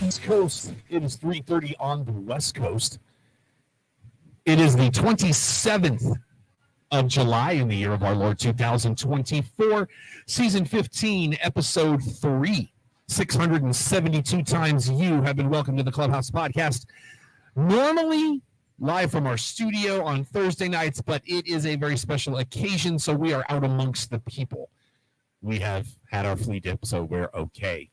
East Coast, it is 3:30 on the West Coast. It is the 27th of July in the year of our Lord 2024, season 15, episode 3. 672 times you have been welcomed to the Clubhouse Podcast. Normally live from our studio on Thursday nights, but it is a very special occasion, so we are out amongst the people. We have had our flea dip, so we're okay.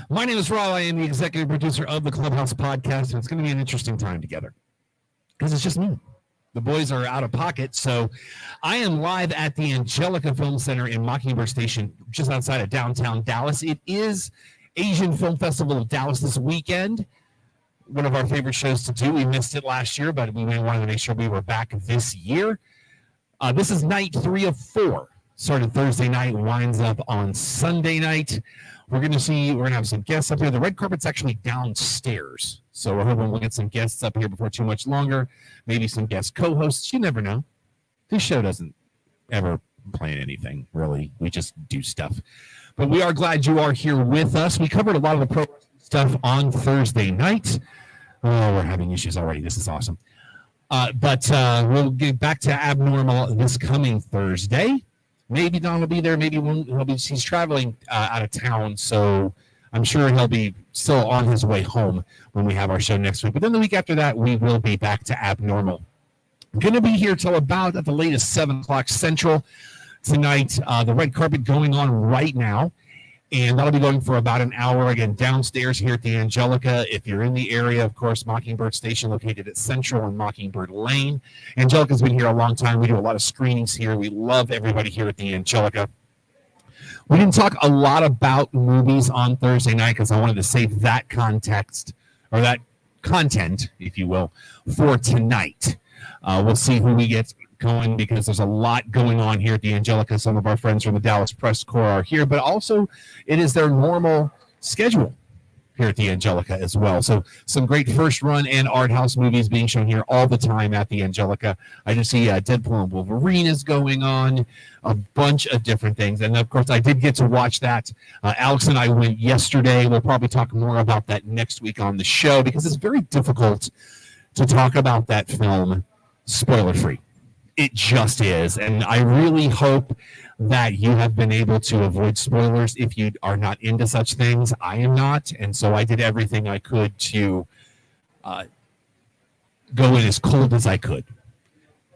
My name is Raul. I am the executive producer of the Clubhouse Podcast, and it's going to be an interesting time together because it's just me. The boys are out of pocket, so I am live at the Angelika Film Centre in Mockingbird Station, just outside of downtown Dallas. It is Asian Film Festival of Dallas this weekend. One of our favorite shows to do. We missed it last year, but we wanted to make sure we were back this year. This is night 3 of 4. Started Thursday night, winds up on Sunday night. We're going to have some guests up here. The red carpet's actually downstairs. So we're hoping we'll get some guests up here before too much longer. Maybe some guest co-hosts. You never know. This show doesn't ever plan anything, really. We just do stuff. But we are glad you are here with us. We covered a lot of the pro stuff on Thursday night. Oh, we're having issues already. This is awesome. But we'll get back to abnormal this coming Thursday. Maybe Don will be there. Maybe he's traveling out of town, so I'm sure he'll be still on his way home when we have our show next week. But then the week after that, we will be back to abnormal. I'm going to be here till about at the latest 7 o'clock Central tonight. The red carpet going on right now, and that'll be going for about an hour. Again, downstairs here at the Angelika. If you're in the area, of course, Mockingbird Station located at Central and Mockingbird Lane. Angelika's been here a long time. We do a lot of screenings here. We love everybody here at the Angelika. We didn't talk a lot about movies on Thursday night because I wanted to save that context, or that content, if you will, for tonight. We'll see who we get going because there's a lot going on here at the Angelika. Some of our friends from the Dallas Press Corps are here, but also it is their normal schedule here at the Angelika as well. So some great first run and art house movies being shown here all the time at the Angelika. I just see Deadpool and Wolverine is going on, a bunch of different things. And of course, I did get to watch that. Alex and I went yesterday. We'll probably talk more about that next week on the show because it's very difficult to talk about that film spoiler-free. It just is. And I really hope that you have been able to avoid spoilers if you are not into such things. I am not. And so I did everything I could to go in as cold as I could.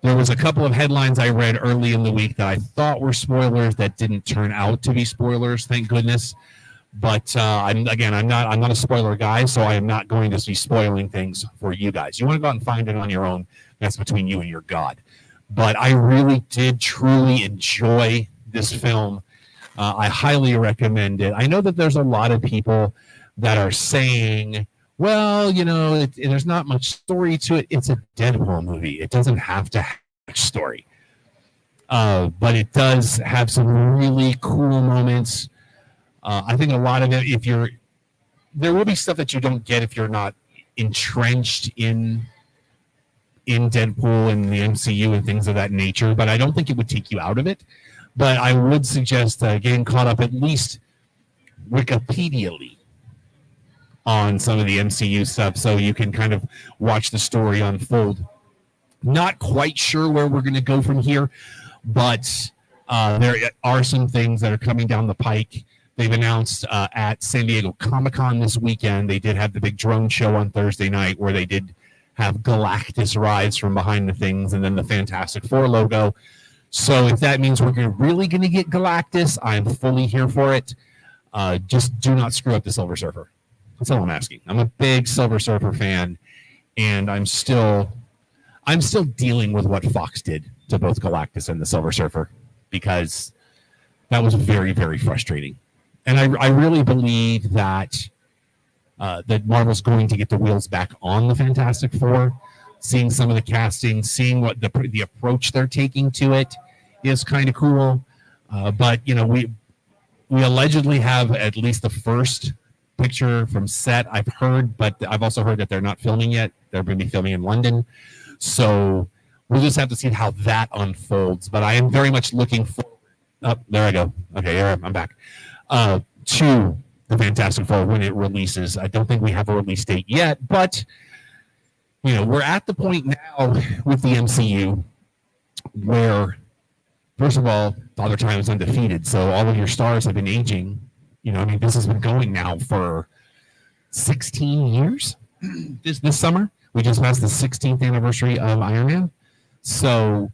There was a couple of headlines I read early in the week that I thought were spoilers that didn't turn out to be spoilers, thank goodness. But I'm not a spoiler guy, so I am not going to be spoiling things for you guys. You want to go out and find it on your own. That's between you and your God. But I really did truly enjoy this film. I highly recommend it. I know that there's a lot of people that are saying, well, there's not much story to it. It's a Deadpool movie. It doesn't have to have much story. But it does have some really cool moments. I think a lot of it, there will be stuff that you don't get if you're not entrenched in Deadpool and the MCU and things of that nature, but I don't think it would take you out of it. But I would suggest getting caught up at least Wikipedia-ly on some of the MCU stuff so you can kind of watch the story unfold. Not quite sure where we're going to go from here, but there are some things that are coming down the pike. They've announced at San Diego Comic-Con this weekend, they did have the big drone show on Thursday night where they did have Galactus rise from behind the things and then the Fantastic Four logo. So if that means we're really going to get Galactus, I'm fully here for it. Just do not screw up the Silver Surfer. That's all I'm asking. I'm a big Silver Surfer fan, and I'm still dealing with what Fox did to both Galactus and the Silver Surfer because that was very, very frustrating. And I really believe that Marvel's going to get the wheels back on the Fantastic Four. Seeing some of the casting, seeing what the approach they're taking to it is kind of cool. But we allegedly have at least the first picture from set. I've heard, but I've also heard that they're not filming yet. They're going to be filming in London, so we'll just have to see how that unfolds. But I am very much looking forward. Oh, there I go. Okay, I'm back. To the Fantastic Four when it releases. I don't think we have a release date yet, but we're at the point now with the MCU where, first of all, Father Time is undefeated, so all of your stars have been aging. This has been going now for 16 years. This summer, we just passed the 16th anniversary of Iron Man, so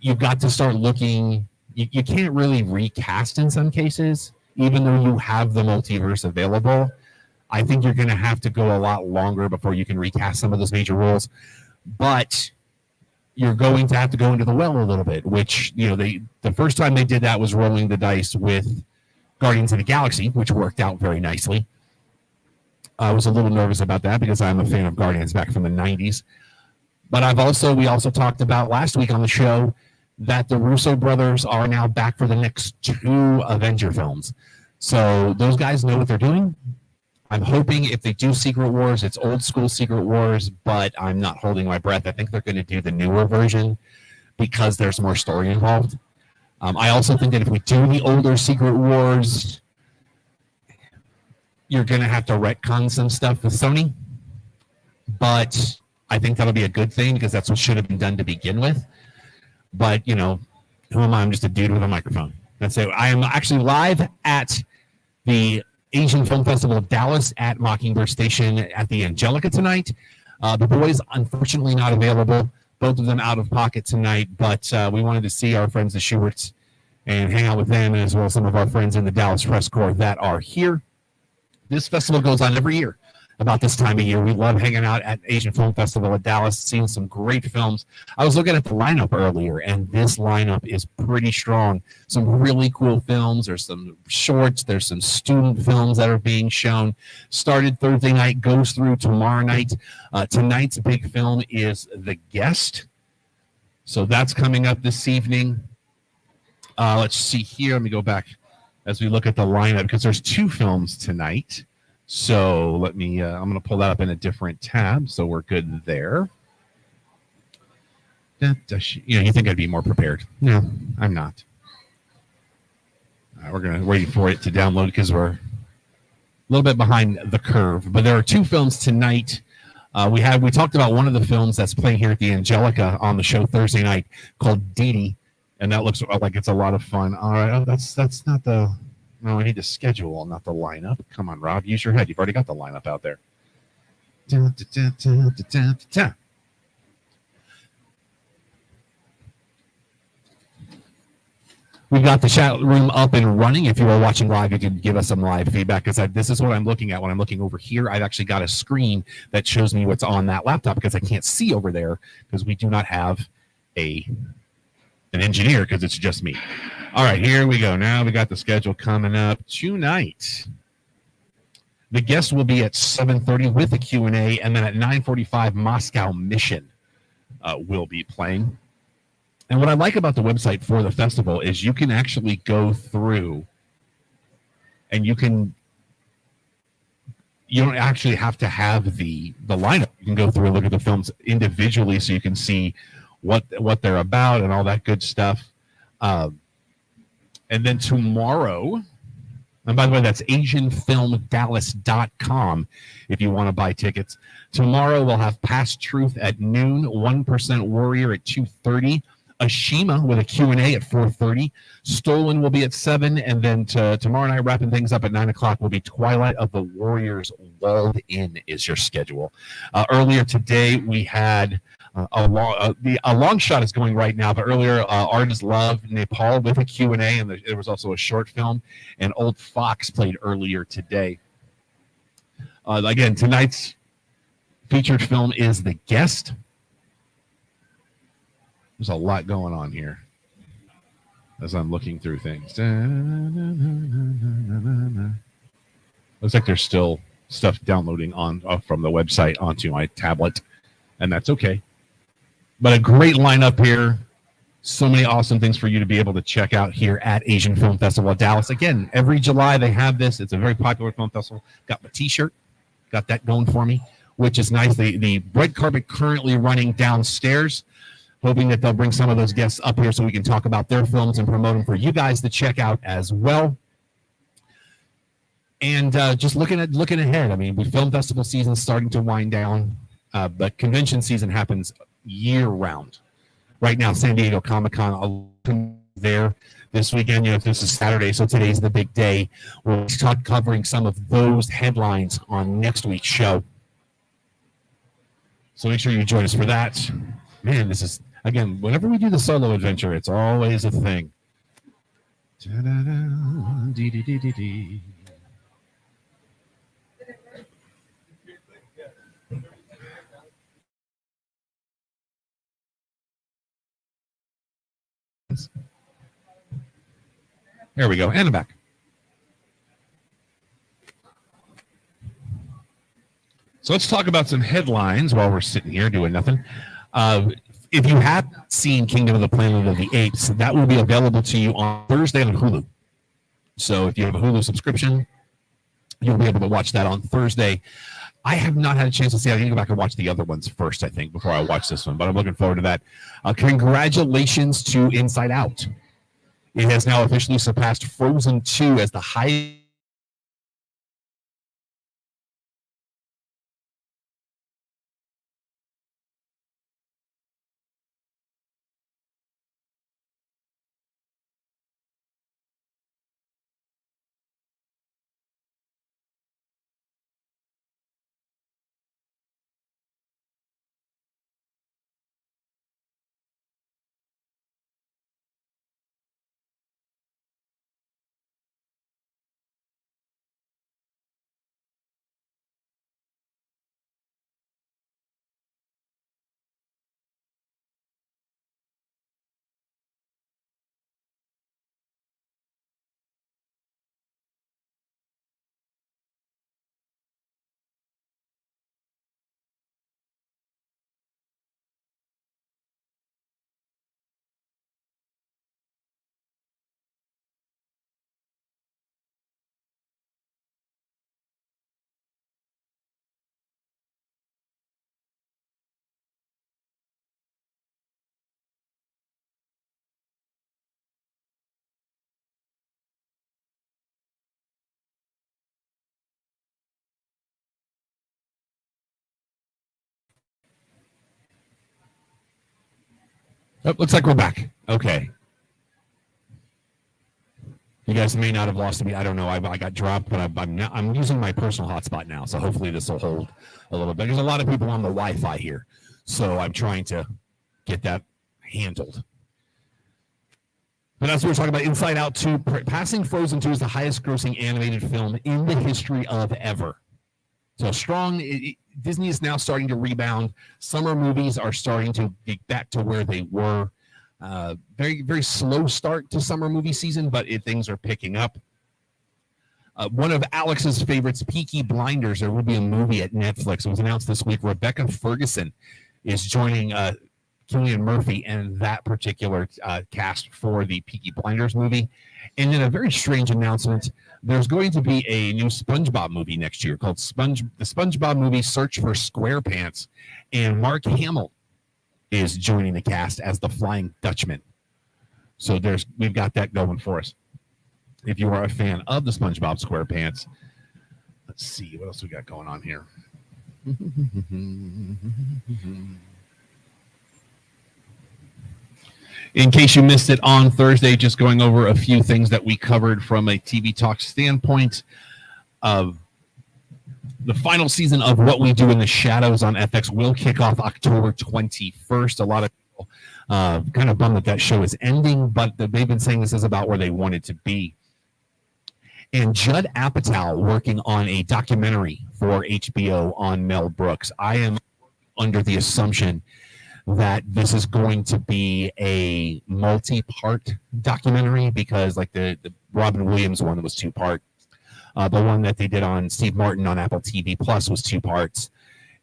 you've got to start looking. You can't really recast in some cases, even though you have the multiverse available. I think you're going to have to go a lot longer before you can recast some of those major roles. But you're going to have to go into the well a little bit, which, the first time they did that was rolling the dice with Guardians of the Galaxy, which worked out very nicely. I was a little nervous about that because I'm a fan of Guardians back from the 90s. But we also talked about last week on the show that the Russo brothers are now back for the next 2 Avenger films. So those guys know what they're doing. I'm hoping if they do Secret Wars, it's old school Secret Wars, but I'm not holding my breath. I think they're going to do the newer version because there's more story involved. I also think that if we do the older Secret Wars, you're going to have to retcon some stuff with Sony. But I think that'll be a good thing because that's what should have been done to begin with. But, who am I? I'm just a dude with a microphone. That's it. I am actually live at the Asian Film Festival of Dallas at Mockingbird Station at the Angelika tonight. The boys, unfortunately, not available. Both of them out of pocket tonight. But we wanted to see our friends, the Schuberts, and hang out with them, as well as some of our friends in the Dallas Press Corps that are here. This festival goes on every year about this time of year. We love hanging out at Asian Film Festival at Dallas, seeing some great films. I was looking at the lineup earlier, and this lineup is pretty strong. Some really cool films. There's some shorts. There's some student films that are being shown. Started Thursday night, goes through tomorrow night. Tonight's big film is The Guest. So that's coming up this evening. Let's see here. Let me go back as we look at the lineup because there's 2 films tonight. So let me, I'm going to pull that up in a different tab. So we're good there. You think I'd be more prepared. No, I'm not. We're going to wait for it to download because we're a little bit behind the curve. But there are 2 films tonight. We talked about one of the films that's playing here at the Angelika on the show Thursday night called Didi. And that looks like it's a lot of fun. All right. Oh, that's not the... No, I need the schedule, not the lineup. Come on, Rob. Use your head. You've already got the lineup out there. We've got the chat room up and running. If you are watching live, you can give us some live feedback because this is what I'm looking at when I'm looking over here. I've actually got a screen that shows me what's on that laptop because I can't see over there because we do not have an engineer because it's just me. All right, here we go. Now we got the schedule coming up tonight. The guest will be at 7:30 with a Q&A, and then at 9:45, Moscow Mission will be playing. And what I like about the website for the festival is you can actually go through and you don't actually have to have the lineup. You can go through and look at the films individually so you can see what they're about and all that good stuff. And then tomorrow, and by the way, that's AsianFilmDallas.com if you want to buy tickets. Tomorrow we'll have Past Truth at noon, 1% Warrior at 2:30, Ashima with a Q&A at 4:30, Stolen will be at 7, and then tomorrow night, wrapping things up at 9 o'clock, will be Twilight of the Warriors Walled In is your schedule. Earlier today, we had... a long shot is going right now, but earlier Artist Love Nepal with a Q&A, and there was also a short film, and Old Fox played earlier today. Again, tonight's featured film is The Guest. There's a lot going on here as I'm looking through things. Looks like there's still stuff downloading from the website onto my tablet, and that's okay. But a great lineup here. So many awesome things for you to be able to check out here at Asian Film Festival of Dallas. Again, every July they have this. It's a very popular film festival. Got my T-shirt. Got that going for me, which is nice. The red carpet currently running downstairs. Hoping that they'll bring some of those guests up here so we can talk about their films and promote them for you guys to check out as well. And just looking ahead, I mean, film festival season is starting to wind down, but convention season happens year round. Right now, San Diego Comic-Con there this weekend. You know, this is Saturday, so today's the big day. We'll start covering some of those headlines on next week's show. So make sure you join us for that. Man, this is, again, whenever we do the solo adventure, it's always a thing. There we go, and I'm back. So let's talk about some headlines while we're sitting here doing nothing. If you have seen Kingdom of the Planet of the Apes, that will be available to you on Thursday on Hulu. So if you have a Hulu subscription, you'll be able to watch that on Thursday. I have not had a chance to see it. I need to go back and watch the other ones first, I think, before I watch this one. But I'm looking forward to that. Congratulations to Inside Out. It has now officially surpassed Frozen 2 as the highest. Oh, looks like we're back. Okay. You guys may not have lost me. I don't know. I got dropped, but I'm using my personal hotspot now, so hopefully this will hold a little bit. There's a lot of people on the Wi-Fi here, so I'm trying to get that handled. But as we were talking about, Inside Out 2, passing Frozen 2 is the highest-grossing animated film in the history of ever. So strong. Disney is now starting to rebound. Summer movies are starting to get back to where they were. Very, very slow start to summer movie season, but things are picking up. One of Alex's favorites, Peaky Blinders, there will be a movie at Netflix. It was announced this week. Rebecca Ferguson is joining Cillian Murphy and that particular cast for the Peaky Blinders movie. And then a very strange announcement. There's going to be a new SpongeBob movie next year called the SpongeBob movie Search for SquarePants. And Mark Hamill is joining the cast as the Flying Dutchman. So we've got that going for us. If you are a fan of the SpongeBob SquarePants, let's see what else we got going on here. In case you missed it on Thursday, just going over a few things that we covered from a TV Talk standpoint of the final season of What We Do in the Shadows on FX will kick off October 21st. A lot of people kind of bummed that show is ending, but they've been saying this is about where they want it to be. And Judd Apatow working on a documentary for HBO on Mel Brooks. I am under the assumption that this is going to be a multi-part documentary because like the Robin Williams one was 2-part. The one that they did on Steve Martin on Apple TV Plus was 2 parts.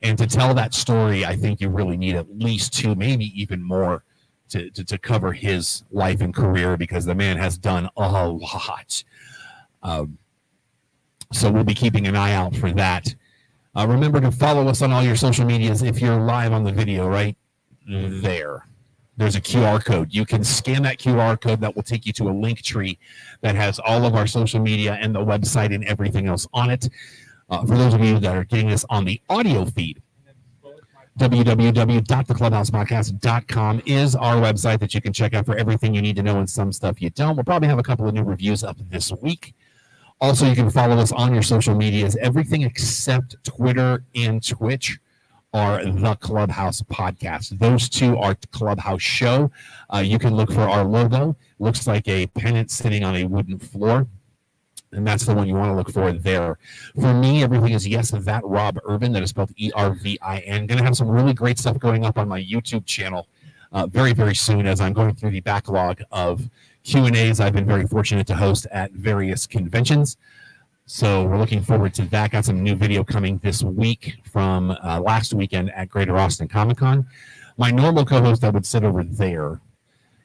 And to tell that story, I think you really need at least 2, maybe even more to cover his life and career because the man has done a lot. So we'll be keeping an eye out for that. Remember to follow us on all your social medias if you're live on the video right there. there's a QR code. You can scan that QR code. That will take you to a link tree that has all of our social media and the website and everything else on it. For those of you that are getting this on the audio feed, www.theclubhousepodcast.com is our website that you can check out for everything you need to know and some stuff you don't. We'll probably have a couple of new reviews up this week. Also, you can follow us on your social medias. Everything except Twitter and Twitch are the Clubhouse Podcast. Those two are Clubhouse Show. You can look for our logo. Looks like a pennant sitting on a wooden floor. And that's the one you want to look for there. For me, everything is Yes, That Rob Irvin. That is spelled ERVIN. Going to have some really great stuff going up on my YouTube channel very, very soon as I'm going through the backlog of Q&As I've been very fortunate to host at various conventions. So we're looking forward to that. Got some new video coming this week from last weekend at Greater Austin Comic Con. My normal co-host that would sit over there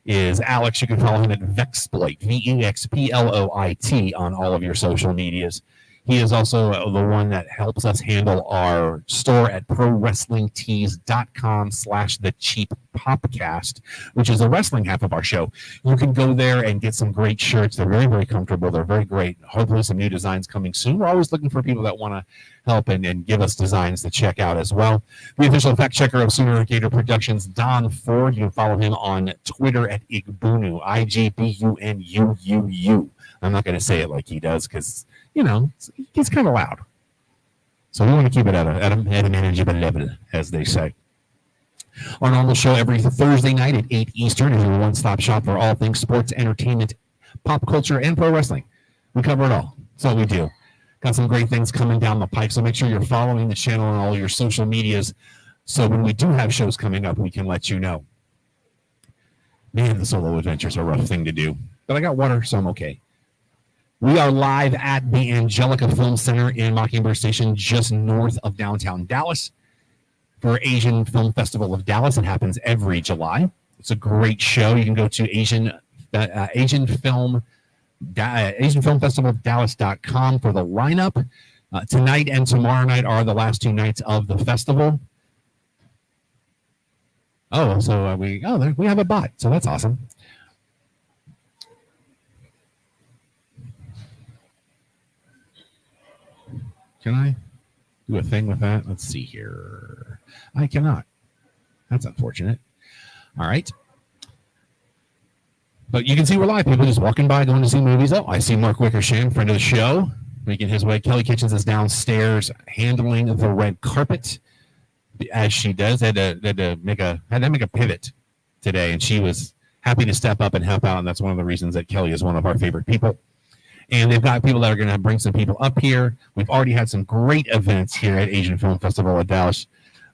is Alex. You can follow him at Vexploit, VEXPLOIT, on all of your social medias. He is also the one that helps us handle our store at prowrestlingtees.com/thecheappopcast, which is the wrestling half of our show. You can go there and get some great shirts. They're very, very comfortable. They're very great. Hopefully some new designs coming soon. We're always looking for people that want to help and give us designs to check out as well. The official fact checker of Sooner Gator Productions, Don Ford. You can follow him on Twitter at Igbunu, IGBUNUUU. I'm not going to say it like he does because, you know, it gets kind of loud. So we want to keep it at a manageable level, as they say. Our normal show every Thursday night at 8 Eastern is your one-stop shop for all things sports, entertainment, pop culture, and pro wrestling. We cover it all. That's all we do. Got some great things coming down the pike, so make sure you're following the channel on all your social medias so when we do have shows coming up, we can let you know. Man, the solo adventures are a rough thing to do. But I got water, so I'm okay. We are live at the Angelika Film Centre in Mockingbird Station, just north of downtown Dallas, for Asian Film Festival of Dallas. It happens every July. It's a great show. You can go to AsianFilmFestivalDallas.com for the lineup. Tonight and tomorrow night are the last two nights of the festival. Oh, so we have a bot, so that's awesome. Can I do a thing with that? Let's see here. I cannot. That's unfortunate. All right. But you can see we're live. People just walking by, going to see movies. Oh, I see Mark Wickersham, friend of the show, making his way. Kelly Kitchens is downstairs handling the red carpet, as she does. Had to make a pivot today, and she was happy to step up and help out, and that's one of the reasons that Kelly is one of our favorite people. And they've got people that are going to bring some people up here. We've already had some great events here at Asian Film Festival of Dallas.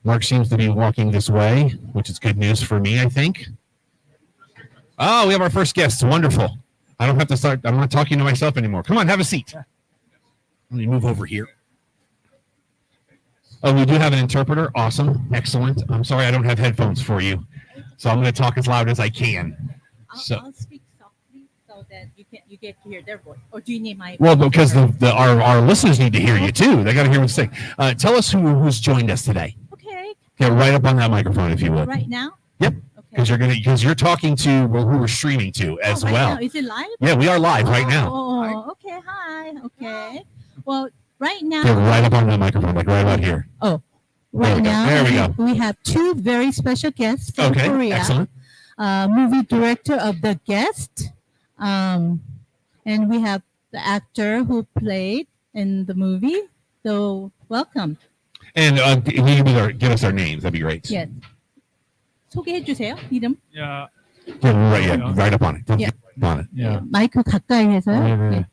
Mark seems to be walking this way, which is good news for me, I think. Oh, we have our first guest. Wonderful. I don't have to start. I'm not talking to myself anymore. Come on, have a seat. Let me move over here. Oh, we do have an interpreter. Awesome. Excellent. I'm sorry I don't have headphones for you. So I'm going to talk as loud as I can. I'll speak softly so that you get to hear their voice. Or do you need my... Well, because our listeners need to hear you too. They got to hear what you're saying. Tell us who's joined us today. Okay. Get right up on that microphone, if you would. Right now? Yep. Because you're talking to who we're streaming to as right well. Now. Is it live? Yeah, we are live right now. Oh, okay. Hi. Okay. Well, right now. Get right up on that microphone, like right about here. Oh, right now. There we go. We have two very special guests from Korea. Excellent. Movie director of The Guest, and we have the actor who played in the movie. So welcome. And if you give us our names, that'd be great. Yes. 소개해 주세요. 이름. Yeah. Right up on it. Yeah. On it. Yeah. 마이크 가까이 해서요. 네.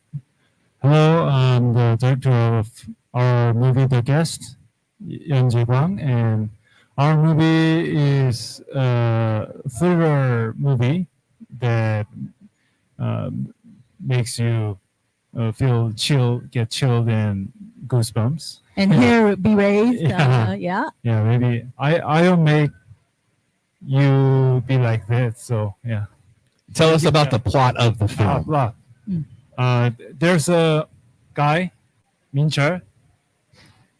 Hello, I'm the director of our movie The Guest, Yeon Jae-kwang, and our movie is a thriller movie that makes you get chilled and goosebumps. And hair be raised. Yeah. Yeah, maybe I'll make you be like that. So yeah. Tell us about the plot of the film. Plot. There's a guy, Minchul.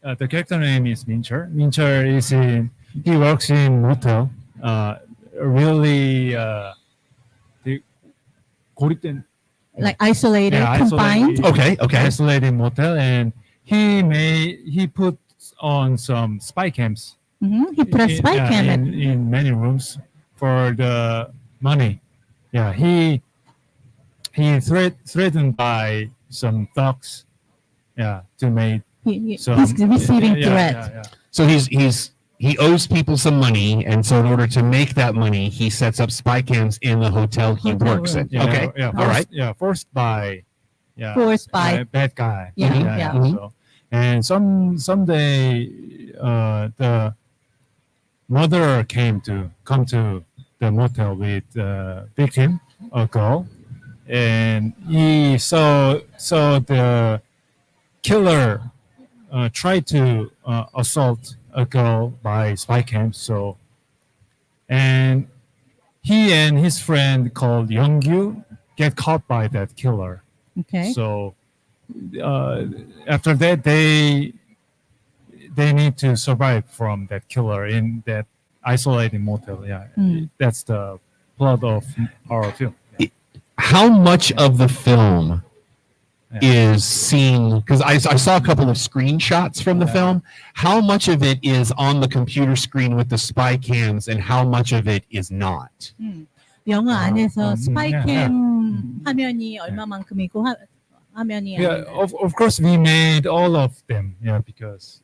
The character name is Minchul. Minchul he works in motel, really the 고립된 Like isolated, Yeah, confined. isolated. Okay. isolated motel, and he put on some spy cams He put a spy cam in many rooms for the money. Yeah, he threatened by some thugs. Yeah, to make some. He's receiving yeah, threats. Yeah, yeah. So he owes people some money, and so in order to make that money, he sets up spy cams in the hotel he Hotel works room. in. Yeah, Okay. Yeah. All right. Yeah. Forced by. Yeah. Forced by. Bad guy. Yeah, Mhm. yeah. Mhm. So, and someday, the mother come to the motel with victim, a girl, and he saw the killer tried to assault a girl by spy cam. So, and he and his friend called Youngyu get caught by that killer. Okay. So after that, they need to survive from that killer in that isolated motel. Yeah, that's the plot of our film. How much of the film Yeah. is seen? Because I saw a couple of screenshots from the Yeah. film. How much of it is on the computer screen with the spy cams, and how much of it is not? 영화 안에서 yeah. 스파이캠 화면이 얼마만큼이고 화면이 Yeah, 아니면 of course we made all of them. Yeah, because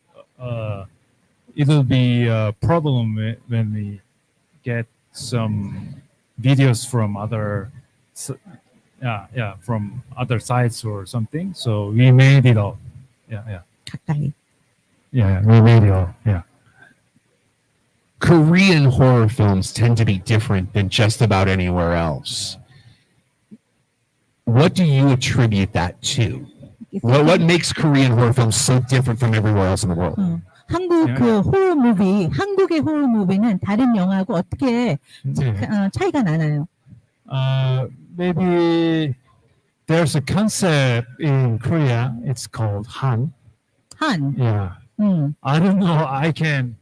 it'll be a problem when we get some videos from other from other sites or something. So we made it all. Yeah, 가까이. we made it all. Yeah. Korean horror films tend to be different than just about anywhere else. What do you attribute that to? What makes Korean horror films so different from everywhere else in the world? 한국 그 호러 무비, 한국의 호러 무비는 다른 영화하고 어떻게 차이가 나나요? Maybe there's a concept in Korea. It's called Han. 한. Yeah. I don't know. I can.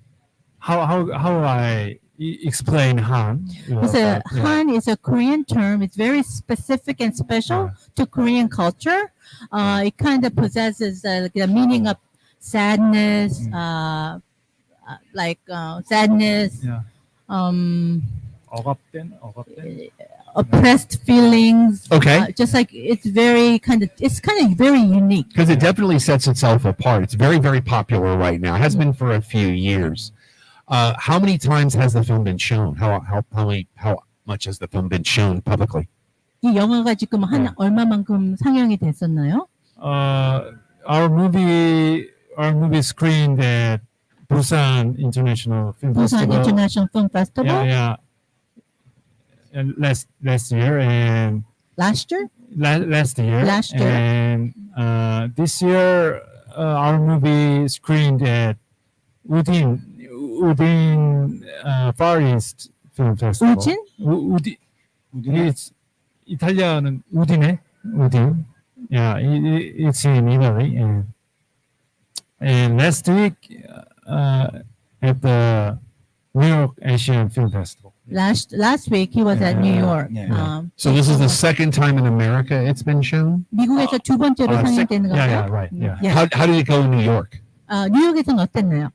How I explain Han? So Han is a Korean term. It's very specific and special to Korean culture. It kind of possesses the meaning of sadness, sadness, Yeah. 억압된. oppressed feelings. Okay. Just like it's kind of very unique. Because it definitely sets itself apart. It's very, very popular right now. It has been for a few years. How many times has the film been shown? How much has the film been shown publicly? 이 영화가 지금 얼마만큼 상영이 됐었나요? Our movie screened at Busan International Film 부산 Festival. International Film Festival Yeah. And last year and last year. last year. Last year. And this year, our movie screened at Udin Far East Film Festival. 우진? It's Italian Udine. Udin. Yeah, it's in Italy. And last week at the New York Asian Film Festival. Last week he was at New York. So this is the second time in America it's been shown? 미국에서 두 번째로 상영되는 거죠? Yeah, right. Yeah. How did it go in New York? 뉴욕에서는 어땠나요?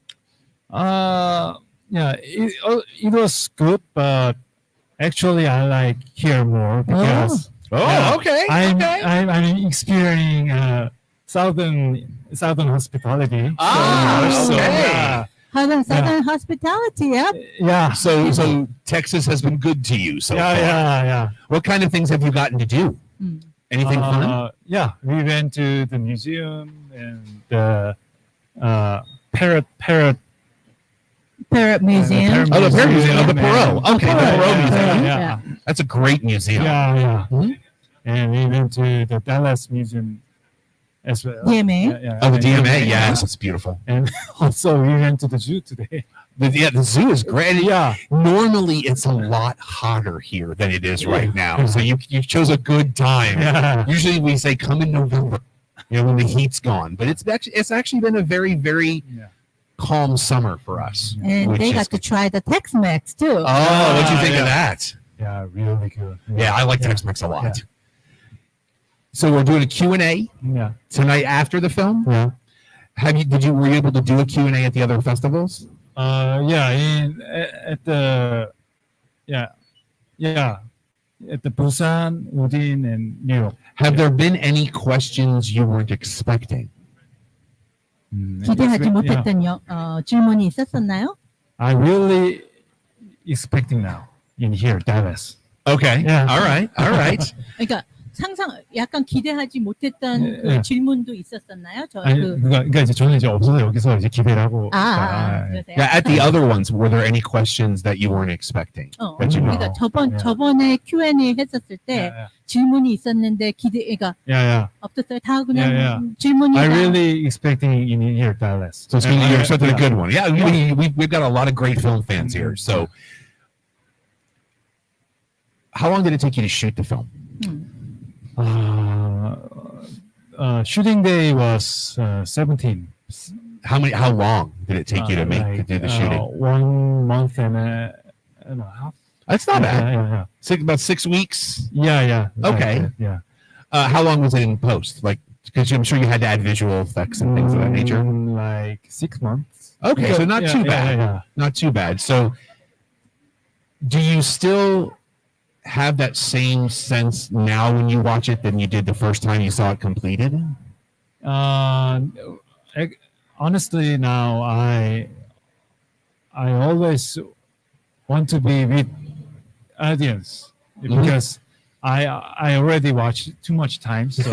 Yeah, it was good, but actually I like here more because Okay. I'm experiencing southern hospitality. Okay. Yeah. Southern hospitality, yeah. Yeah. So Texas has been good to you so far. Yeah. What kind of things have you gotten to do? Anything fun? Yeah, we went to the museum and the parrot Museum. Oh, the Parrot Museum. Oh, the Perot. Okay, the Perot Museum. Yeah. That's a great museum. Yeah. Mhm. And we went to the Dallas Museum as well. DMA. Oh, the DMA. Yes, it's beautiful. And also we went to the zoo today. The zoo is great. Yeah. Normally it's a lot hotter here than it is right now. So you chose a good time. Yeah. Usually we say come in November, when the heat's gone. But it's actually been a very, very Yeah. calm summer for us. And which they is- got to try the Tex-Mex too. Oh, what'd you think yeah. of that? Yeah, really good. Yeah, I like Tex-Mex a lot. So we're doing a Q&A Yeah. tonight after the film. Yeah. Were you able to do a Q&A at the other festivals? At the at the Busan, Udin, and New York. Have there been any questions you weren't expecting? 기대하지 못했던 질문이 있었었나요? I really expecting now in here Dallas. Okay. Yeah. All right. 그러니까 약간 기대하지 못했던 그 질문도 있었었나요? 그러니까 이제 저는 이제 없어서 여기서 이제 기대를 하고. 그러세요? Yeah, at the other ones, were there any questions that you weren't expecting? That you know? 그러니까 저번에 Q&A 했었을 때 질문이 있었는데 Yeah. 없었어요. 다 그냥 Yeah. 질문이. I really expecting in here Dallas. So you're expecting a good one. Yeah, we've got a lot of great film fans here. So, how long did it take you to shoot the film? Shooting day was 17. How long did it take you to do the shooting? 1 month and a half. That's not bad. Yeah. About 6 weeks. Yeah. Okay. Yeah. How long was it in post? Like, because I'm sure you had to add visual effects and things of that nature. Like 6 months. Okay, so not too bad. Yeah. Not too bad. So, do you still have that same sense now when you watch it than you did the first time you saw it completed? Honestly, now I always want to be with audience because I already watched too much time. So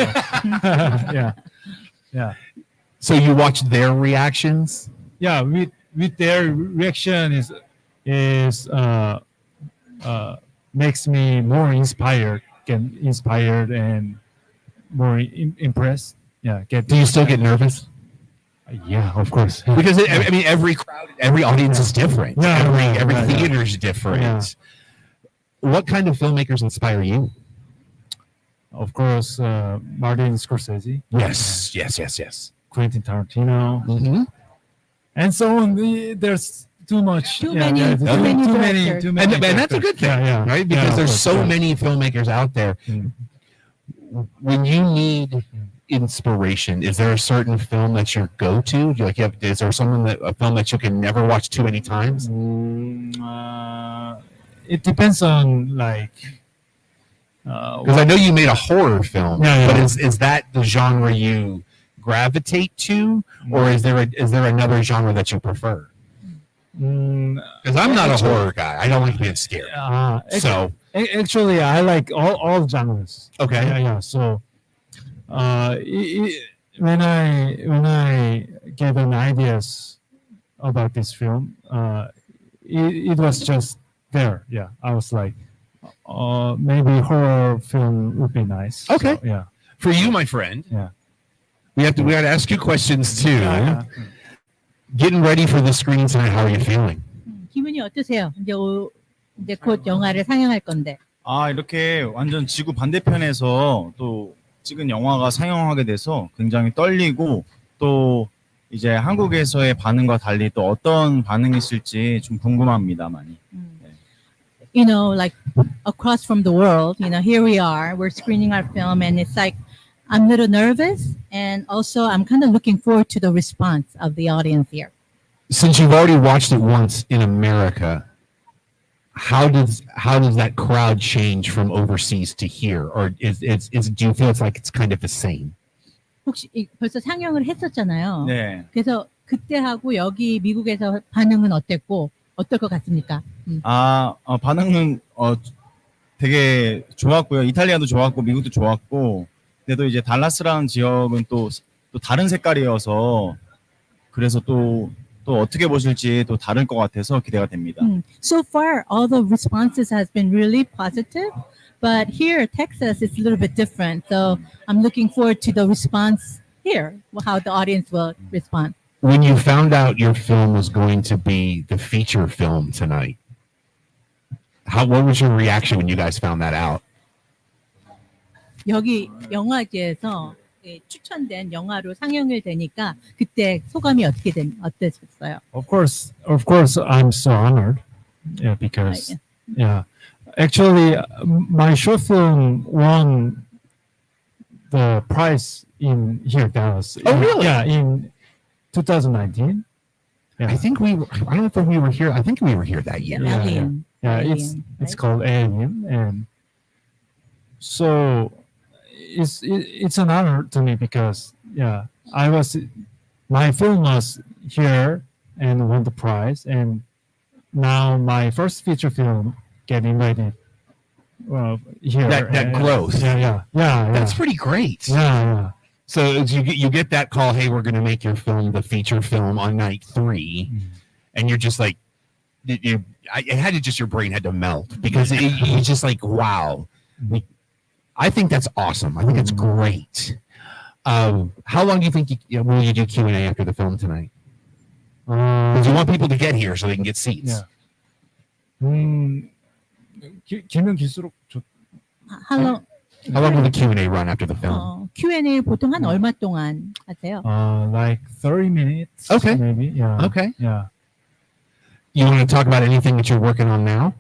yeah. So you watch their reactions? Yeah, with their reaction is makes me more inspired and more impressed. Yeah. Do you still get nervous? Yeah, of course. Because every crowd, every audience is different. Yeah, every right, theater is different. Yeah. What kind of filmmakers inspire you? Of course, Martin Scorsese. Yes. Quentin Tarantino, Mm-hmm. and so on. There's too much. Too many directors. Too many. And that's a good thing, Yeah. right? Because Yeah, there's of so course, many filmmakers out there. When you need inspiration, is there a certain film that's your go-to? Is there a film that you can never watch too many times? It depends on Because I know you made a horror film, but is that the genre you gravitate to, or is there another genre that you prefer? Because I'm not a horror guy. I don't like being scared. So actually, I like all genres. Okay. Yeah. So, when I get an ideas about this film, it was just there. Yeah, I was like, maybe horror film would be nice. Okay. So, yeah. for you, my friend, Yeah. we got to ask you questions too. Yeah. Getting ready for the screen tonight. How are you feeling? 기분이 어떠세요? 이제 곧 영화를 상영할 건데. 이렇게 완전 지구 반대편에서 또 찍은 영화가 상영하게 돼서 굉장히 떨리고 또 이제 한국에서의 반응과 달리 또 어떤 반응이 있을지 좀 궁금합니다, 많이. You know, like across from the world, here we are, we're screening our film, and it's like I'm a little nervous, and also I'm kind of looking forward to the response of the audience here. Since you've already watched it once in America, how does that crowd change from overseas to here, or do you feel it's like it's kind of the same? 혹시 벌써 상영을 했었잖아요. 네. 그래서 그때하고 여기 미국에서 반응은 어땠고 어떨 것 같습니까? 반응은 되게 좋았고요. 이탈리아도 좋았고 미국도 좋았고, 근데 또 이제 달라스라는 지역은 또 다른 색깔이어서 그래서 또 어떻게 보실지 또 다를 것 같아서 기대가 됩니다. So far, all the responses has been really positive, but here, Texas, is a little bit different. So I'm looking forward to the response here, how the audience will respond. When you found out your film was going to be the feature film tonight, what was your reaction when you guys found that out? 여기 영화제에서 추천된 영화로 상영이 되니까 그때 소감이 어땠어요? Of course, I'm so honored. Yeah, because yeah, actually, my short film won the prize in here Dallas. Oh, really? Yeah, in 2019. Yeah. I think I don't know if we were here. I think we were here that year. Yeah, Alien. Yeah, Alien, it's right? called Alien, and so it's an honor to me because my film was here and won the prize, and now my first feature film get invited here. That growth. Yeah. That's pretty great. Yeah. So you get that call, hey, we're going to make your film the feature film on night 3, and you're just like, your brain had to melt because it's just like, wow. I think that's awesome. I think it's great. How long do you think will you do Q&A after the film tonight? Because you want people to get here so they can get seats. 길면 길수록 좋. How long? How long will the Q&A run after the film? Q&A 보통 한 얼마 동안 하세요? Like 30 minutes. Okay. Maybe. Yeah. Okay. Yeah. You want to talk about anything that you're working on now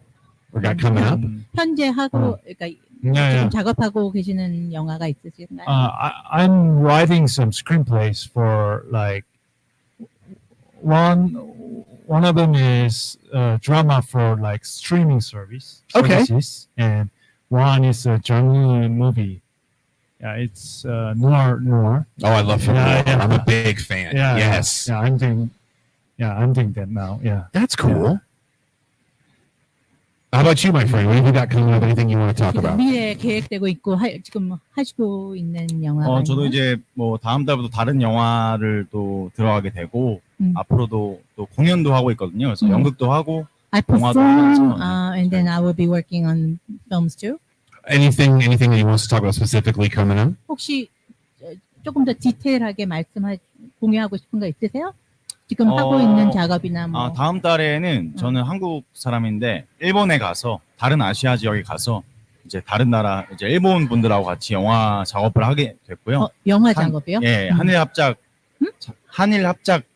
or got coming up? 현재 하고 그러니까 Yeah. 지금 작업하고 계시는 영화가 있으신가요? I'm writing some screenplays for like one of them is drama for like streaming services, and one is a genre movie. Yeah, it's noir. Oh, I love film. Yeah. I'm a big fan. Yeah. Yes. Yeah, I'm doing that now. Yeah. That's cool. How about you, my friend? What have you got coming up? Anything you want to talk 지금 about? 미래에 계획되고 있고 지금 하시고 있는 영화가 저도 있나요? 이제 뭐 다음 달부터 다른 영화를 또 들어가게 되고 앞으로도 또 공연도 하고 있거든요. 그래서 연극도 하고 I 영화도 perform 하면서, and then I will be working on films too. Anything that he wants to talk about specifically coming up? 혹시 조금 더 디테일하게 공유하고 싶은 거 있으세요? 지금 하고 있는 작업이나 뭐. 다음 달에는 저는 한국 사람인데 일본에 가서 다른 아시아 지역에 가서 이제 다른 나라 이제 일본 분들하고 같이 영화 작업을 하게 됐고요. 영화 작업이요? 예, 한일 합작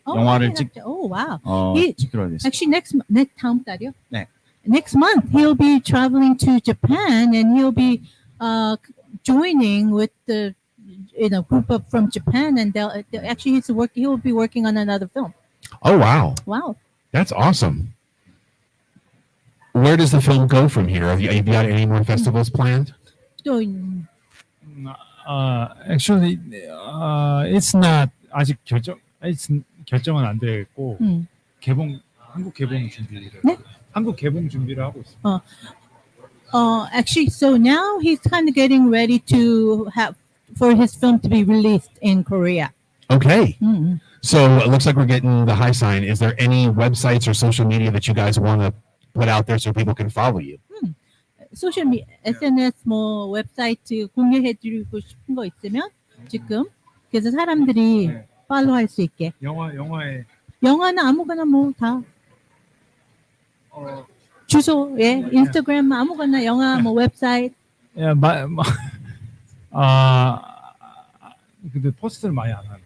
영화를 Oh wow. 찍기로 됐어요. Actually next 다음 달이요? 네. Next month he'll be traveling to Japan and he'll be joining with the group from Japan and actually he'll be working on another film. Oh, wow. Wow. That's awesome. Where does the film go from here? Have you got any more festivals planned? 또 Actually, it's not 아직 결정은 안 됐고 한국 개봉 준비를 네? 한국 개봉 준비를 하고 있습니다. Actually, so now he's kind of getting ready to have for his film to be released in Korea. Okay. Mm-hmm. So it looks like we're getting the high sign. Is there any websites or social media that you guys want to put out there so people can follow you? 소셜 SNS 뭐 웹사이트 공유해드리고 싶은 거 있으면 지금 그래서 사람들이 팔로우할 수 있게 영화는 아무거나 뭐 다 주소 인스타그램 아무거나 영화 뭐 웹사이트 근데 포스트를 많이 안 하는데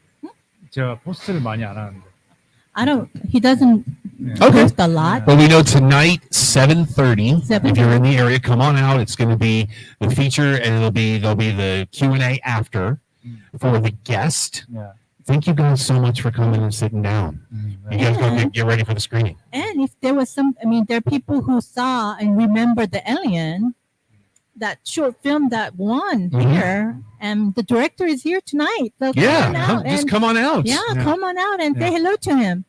제가 포스트를 많이 안 하는데 he doesn't post a lot. Well, we know tonight, 7:30. 7:30. If you're in the area, come on out. It's going to be the feature, and there'll be the Q&A after for the guest. Yeah. Thank you guys so much for coming and sitting down. You guys go get ready for the screening. And if there was there are people who saw and remember the Alien, that short film that won here, and the director is here tonight. So Come on out. Yeah, come on out and say hello to him.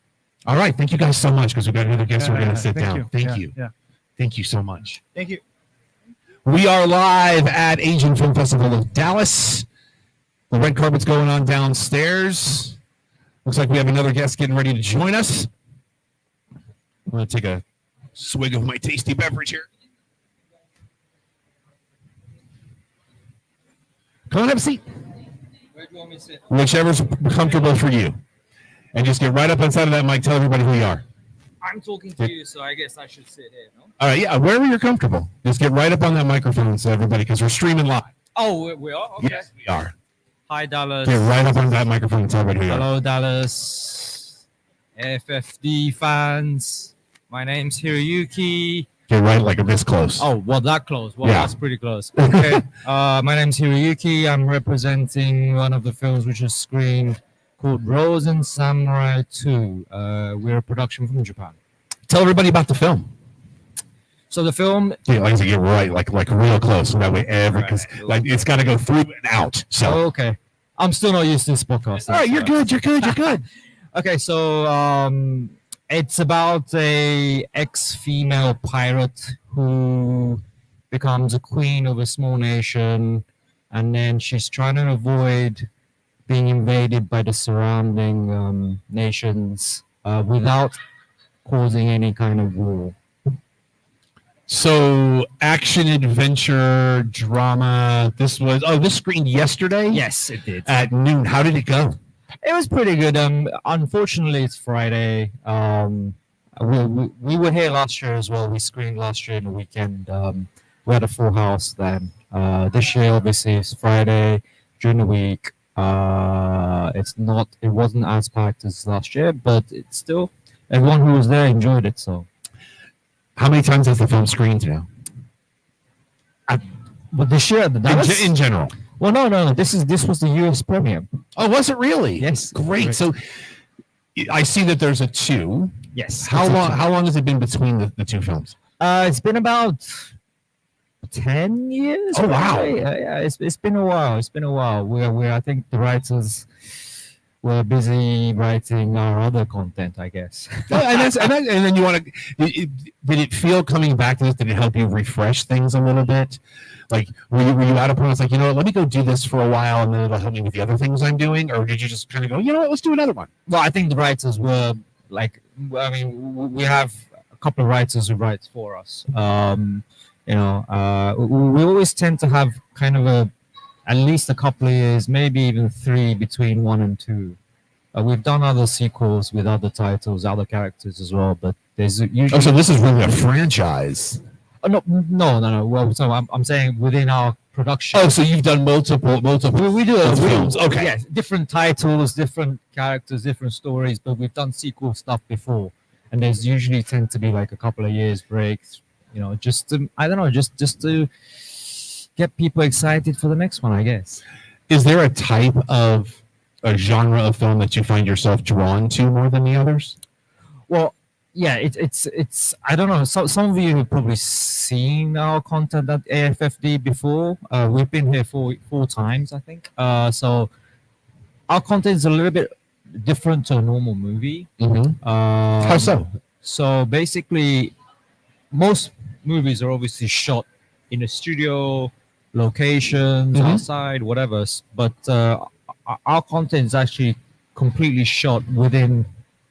All right. Thank you guys so much because we've got another guest. We're going to sit thank down. you. Thank you. Yeah. Thank you so much. Thank you. We are live at Asian Film Festival of Dallas. The red carpet's going on downstairs. Looks like we have another guest getting ready to join us. I'm going to take a swig of my tasty beverage here. Come on, have a seat. Where do you want me to sit? Whichever's comfortable for you. And just get right up inside of that mic. Tell everybody who you are. I'm talking to you, so I guess I should sit here, no? All right, yeah, wherever you're comfortable. Just get right up on that microphone so everybody, because we're streaming live. Oh, we are? Okay. Yes, we are. Hi, Dallas. Get right up on that microphone and tell everybody who you are. Hello, Dallas. FFD fans. My name's Hiroyuki. Get right like this close. Oh, well, that close. Well, Yeah. that's pretty close. Okay. My name's Hiroyuki. I'm representing one of the films which is screened called Rose and Samurai 2. We're a production from Japan. Tell everybody about the film. So the film, Yeah, like I said, get right like real close. So that way because Right. like it's got to go through and out. So oh, okay. I'm still not used to this podcast. all right, you're good. You're good. You're good. Okay, so it's about a ex-female pirate who becomes a queen of a small nation, and then she's trying to avoid being invaded by the surrounding nations without causing any kind of war. So action, adventure, drama. This screened yesterday. Yes, it did. At noon. How did it go? It was pretty good. Unfortunately, it's Friday. We were here last year as well. We screened last year in the weekend. We had a full house then. This year, obviously, it's Friday during the week. It wasn't as packed as last year, but it's still everyone who was there enjoyed it. So, How many times has the film screened now? but this year, In general. well, no. This was the US premiere. Oh, was it really? Yes. Great. Correct. So I see that there's a 2. Yes. How long has it been between the two films? It's been about 10 years. Oh, wow. probably. Yeah, it's been a while. It's been a while. I think the writers were busy writing our other content, I guess. And then you want to. Did it feel coming back to this? Did it help you refresh things a little bit? Like were you at a point? It's like, you know what, let me go do this for a while, and then it'll help me with the other things I'm doing. Or did you just kind of go, you know what, let's do another one? Well, I think the writers were like, I mean, we have a couple of writers who write for us. We always tend to have kind of at least a couple of years, maybe even 3 between 1 and 2. We've done other sequels with other titles, other characters as well, but there's usually. Oh, so this is really a franchise. No. Well, so I'm saying within our production. Oh, so you've done multiple. We do films. Okay. Yes, different titles, different characters, different stories, but we've done sequel stuff before, and there's usually tend to be like a couple of years break, just to, I don't know, just to get people excited for the next one, I guess. Is there a type of a genre of film that you find yourself drawn to more than the others? Well, yeah, it's I don't know. So some of you have probably seen our content at AFFD before. We've been here 4 times, I think. So our content is a little bit different to a normal movie. Mm-hmm. How so? So basically, most movies are obviously shot in a studio, locations, Mhm. outside, whatever. But our content is actually completely shot within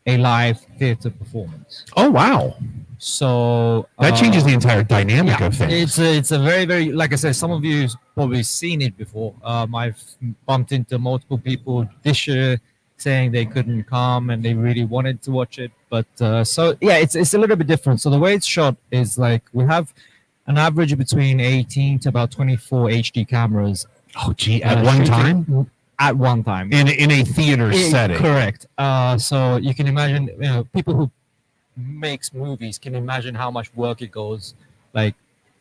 a live theater performance. Oh, wow. So That changes the entire dynamic of things. it's a very, very, like I said, some of you have probably seen it before. I've bumped into multiple people this year saying they couldn't come and they really wanted to watch it. But so yeah, it's a little bit different. So the way it's shot is like we have an average between 18 to about 24 HD cameras Oh, gee, at one shooting time? at one time. In a theater setting. Correct. So you can imagine, people who makes movies can imagine how much work it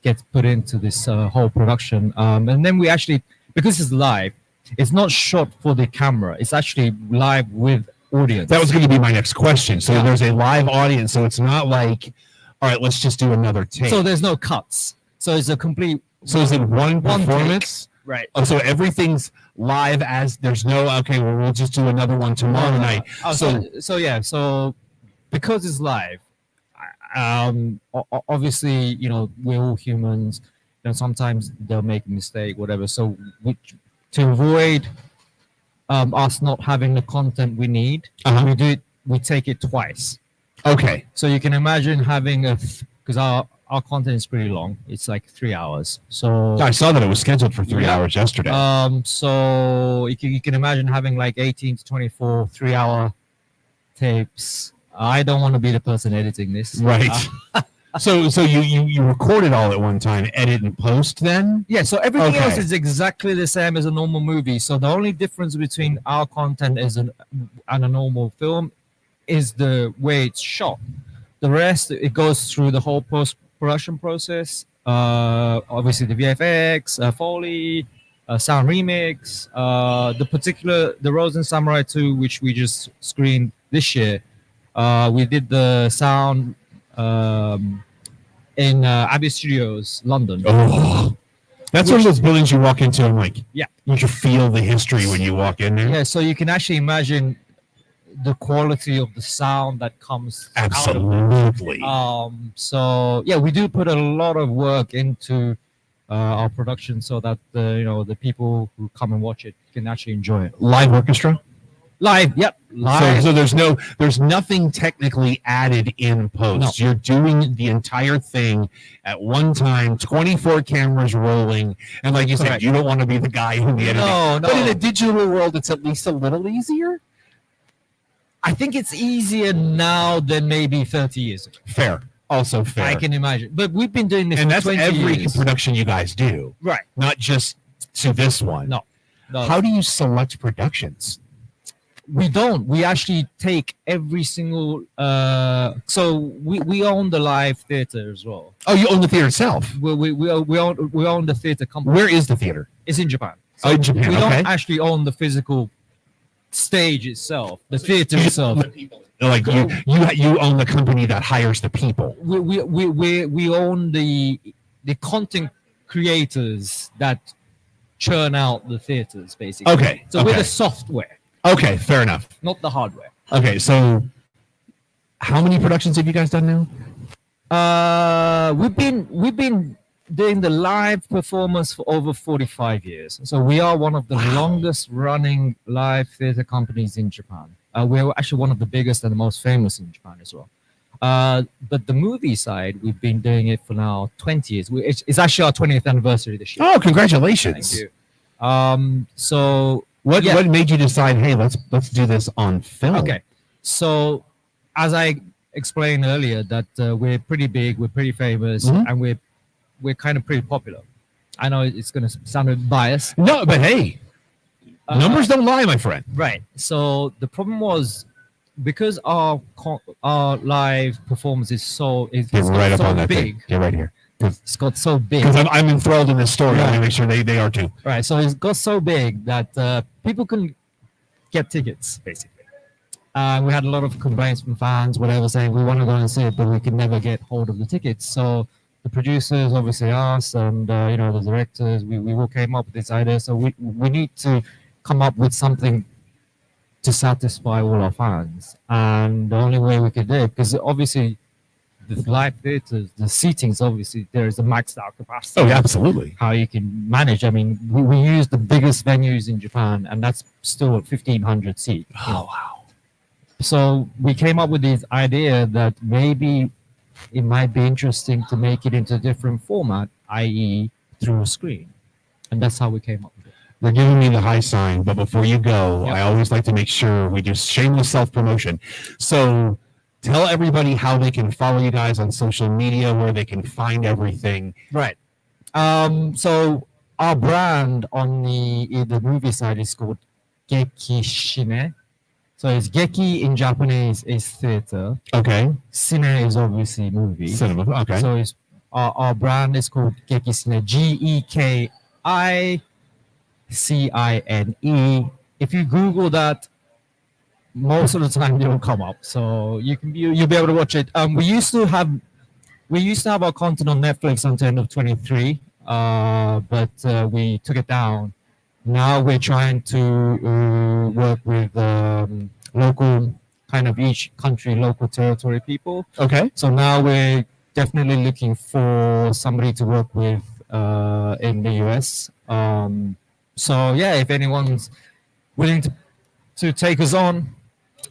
gets put into this whole production. And then we actually, because it's live, it's not shot for the camera. It's actually live with audience. That was going to be my next question. So Yeah. there's a live audience. So it's not like, all right, let's just do another take. So there's no cuts. So it's a complete. So is it one One take. performance? Right. Oh, so everything's live as there's no, okay, well, we'll just do another one tomorrow night. Oh, so because it's live, obviously, we're all humans. Sometimes they'll make a mistake, whatever. So to avoid us not having the content we need, Uh-huh. we take it twice. Okay. So you can imagine having because our content is pretty long. It's like 3 hours. So I saw that it was scheduled for 3 Yeah. hours yesterday. so you can imagine having like 18 to 24 3-hour tapes. I don't want to be the person editing this. Right. So you record it all at one time, edit and post then? Yeah, so everything else Okay. is exactly the same as a normal movie. So the only difference between our content and a normal film is the way it's shot. The rest, it goes through the whole post-production process. Obviously, the VFX, Foley, sound remix, the Rosen Samurai 2, which we just screened this year. We did the sound in Abbey Studios, London. Oh, that's one of those buildings you walk into and like, Yeah. you can feel the history when you walk in there. Yeah, so you can actually imagine the quality of the sound that comes out of Absolutely. so yeah, we do put a lot of work into our production so that the people who come and watch it can actually enjoy it Live orchestra. live. Yep, live. So there's nothing technically added in post. You're doing the entire thing at one time, 24 cameras rolling, and like you said, Correct. you don't want to be the guy who the editing. No, But in no. a digital world, it's at least a little easier. I think it's easier now than maybe 30 years ago. Fair, also fair. I can imagine, but we've been doing this and for that's 20 every years. production you guys do, Right. not just to this one. No. How do you select productions? We don't. We actually take every single. So we own the live theater as well. Oh, you own the theater itself. We own the theater company. Where is the theater? It's in Japan. Oh, in Japan, We okay. don't actually own the physical stage itself, the theater itself. Like you own the company that hires the people. We own the content creators that churn out the theaters, basically. Okay, So we're okay. the software, Okay, fair enough. not the hardware. Okay, so how many productions have you guys done now? We've been doing the live performance for over 45 years. So we are one of the longest running live theater companies in Japan. We're actually one of the biggest and the most famous in Japan as well. But the movie side, we've been doing it for now 20 years. It's actually our 20th anniversary this year. Oh, congratulations! Thank you. So What yeah. what made you decide? Hey, let's do this on film. Okay. So as I explained earlier, that we're pretty big, we're pretty famous, Mhm. and we're kind of pretty popular. I know it's going to sound a bit biased. No, but hey, Uh, numbers don't lie, my friend. Right. So the problem was because our live performance is Get it's right got up so on that big. thing. Get right here. It's got so big. Because I'm enthralled in this story. I want Yeah. to make sure they are too. Right. So it's got so big that people couldn't get tickets, basically. We had a lot of complaints from fans, whatever, saying we want to go and see it, but we can never get hold of the tickets. So the producers, obviously us, and the directors, we all came up with this idea. So we need to come up with something to satisfy all our fans, and the only way we could do it, because obviously the live theaters, the seatings, obviously there is a maxed out capacity. Oh, yeah, absolutely. How you can manage. I mean, we use the biggest venues in Japan, and that's still 1,500 seats. Oh, wow. So we came up with this idea that maybe it might be interesting to make it into a different format, i.e., through a screen, and that's how we came up with it. They're giving me the high sign, but before you go, Yep. I always like to make sure we do shameless self-promotion. So tell everybody how they can follow you guys on social media, where they can find everything. Right. So our brand on the movie side is called Geki Shine. So it's Geki in Japanese is theater. Okay. Cine is obviously movie. Cinema. Okay. So it's our brand is called Geki Cine. GEKICINE. If you Google that, most of the time it'll come up. So you'll be able to watch it. We used to have our content on Netflix until end of 23, but we took it down. Now we're trying to work with local, kind of each country, local territory people. Okay. So now we're definitely looking for somebody to work with in the US. So yeah, if anyone's willing to take us on,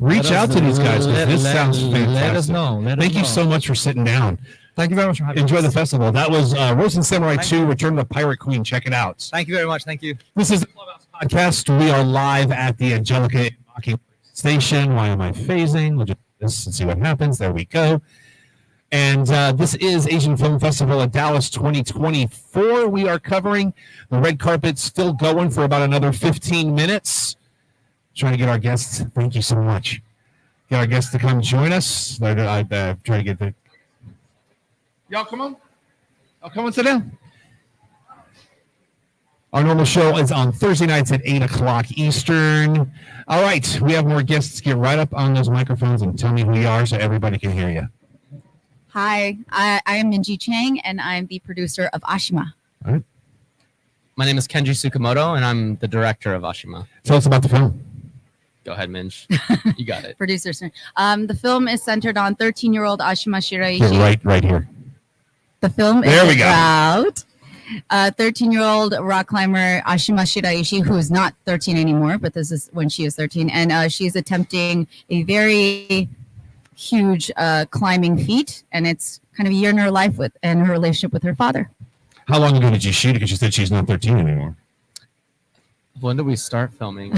Reach out to these guys. 'Cause this sounds fantastic. Let us know. Thank you so much for sitting down. Thank you very much for having Enjoy us. the festival. That was Rosen Samurai Thank 2, Return of the Pirate Queen. Check it out. Thank you very much. Thank you. This is the Clubhouse Podcast. We are live at the Angelika Mockingbird Station. Why am I phasing? We'll just do this and see what happens. There we go. And this is Asian Film Festival at Dallas 2024. We are covering the red carpet, still going for about another 15 minutes. Trying to get our guests, thank you so much. Get our guests to come join us. I try to get the. Y'all come on. I'll come and sit down. Our normal show is on Thursday nights at 8 o'clock Eastern. All right, we have more guests. Get right up on those microphones and tell me who you are so everybody can hear you. Hi, I am Minji Chang, and I'm the producer of Ashima. All right. My name is Kenji Tsukamoto, and I'm the director of Ashima. Tell us about the film. Go ahead, Minj. You got it. Producers. The film is centered on 13-year-old Ashima Shiraishi. Here, right here. The film There we is go. about 13-year-old rock climber Ashima Shiraishi, who is not 13 anymore, but this is when she is 13, and she's attempting a very huge climbing feat, and it's kind of a year in her life and her relationship with her father. How long ago did you shoot it? Because you said she's not 13 anymore. When did we start filming?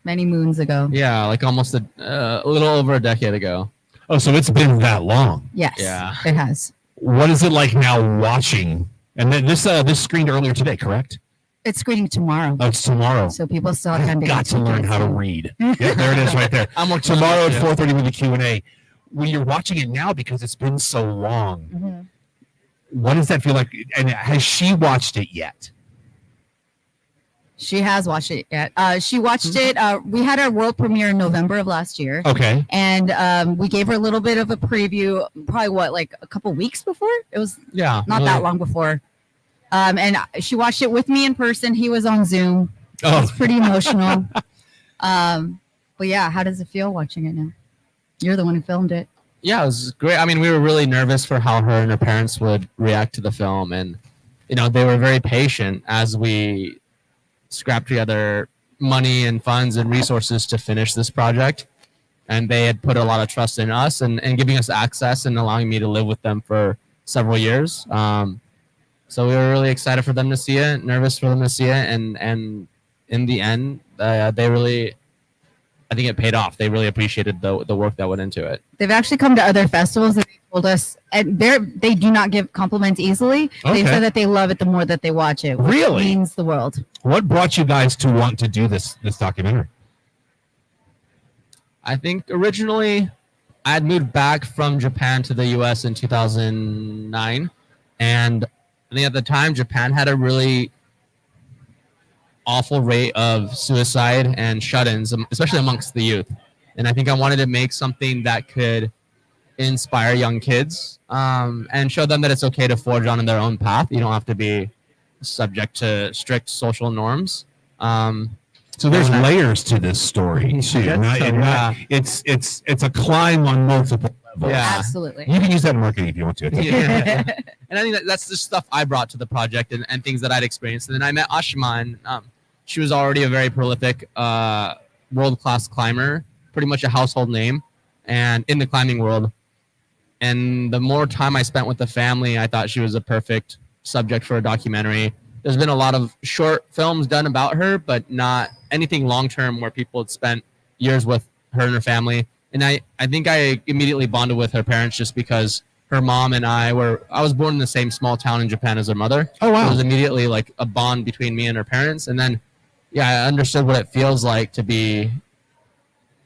Many moons ago. Yeah, like almost a little over a decade ago. Oh, so it's been that long. Yes, Yeah. it has. What is it like now watching? And then this screened earlier today, correct? It's screening tomorrow, Oh, it's tomorrow. so people still have time I've to got get to learn tickets. how to read. Yeah, there it is right there. I'm working on Tomorrow that at too. 4:30 with the Q&A. When you're watching it now, because it's been so long, Mhm. what does that feel like? And has she watched it yet? She has watched it yet. She watched it. We had our world premiere in November of last year. Okay. And we gave her a little bit of a preview, probably like a couple weeks before? It was Yeah. not that long before. And she watched it with me in person. He was on Zoom. It Oh, was pretty emotional. But yeah, how does it feel watching it now? You're the one who filmed it. Yeah, it was great. I mean, we were really nervous for how her and her parents would react to the film, and they were very patient as we scrapped together money and funds and resources to finish this project. And they had put a lot of trust in us and giving us access and allowing me to live with them for several years. So we were really excited for them to see it, nervous for them to see it, and in the end, they really, I think it paid off. They really appreciated the work that went into it. They've actually come to other festivals and they told us, and they do not give compliments easily. Okay. They said that they love it the more that they watch it. Which Really? means the world. what brought you guys to want to do this documentary? I think originally I had moved back from Japan to the US in 2009. And I think at the time, Japan had a really awful rate of suicide and shut-ins, especially amongst the youth. And I think I wanted to make something that could inspire young kids and show them that it's okay to forge on in their own path. You don't have to be subject to strict social norms. So there's layers to this story too. It's a climb on multiple levels. Yeah. Absolutely. You can use that in marketing if you want to. Yeah. And I think that's the stuff I brought to the project and things that I'd experienced. And then I met Ashima, and she was already a very prolific world-class climber, pretty much a household name, and in the climbing world. And the more time I spent with the family, I thought she was a perfect subject for a documentary. There's been a lot of short films done about her, but not anything long-term where people had spent years with her and her family. And I think I immediately bonded with her parents just because her mom and I was born in the same small town in Japan as her mother. Oh, wow. It was immediately like a bond between me and her parents. And then, yeah, I understood what it feels like to be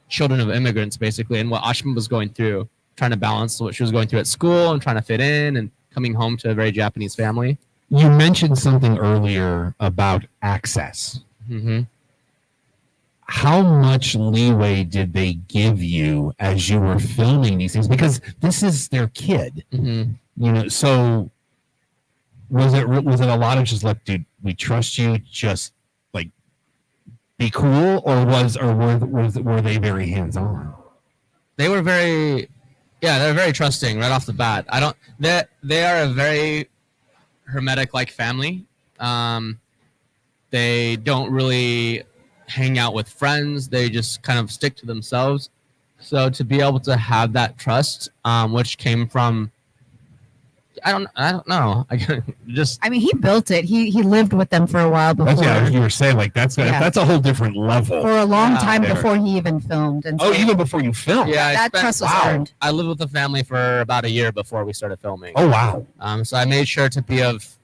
children of immigrants, basically, and what Ashima was going through, trying to balance what she was going through at school and trying to fit in and coming home to a very Japanese family. You mentioned something earlier about access. Mm-hmm. How much leeway did they give you as you were filming these things? Because this is their kid, Mm-hmm. So was it a lot of just like, dude, we trust you, just like be cool, or were they very hands on? They were they're very trusting right off the bat. They are a very hermetic like family. They don't really hang out with friends. They just kind of stick to themselves. So to be able to have that trust, which came from, I don't know. Just I mean, he built it. He lived with them for a while before. That's yeah, you were saying like that's a whole different level. For a long time there. before he even filmed. And Oh, even before you filmed. yeah, that trust was earned. I lived with the family for about a year before we started filming. Oh wow. So I made sure to be of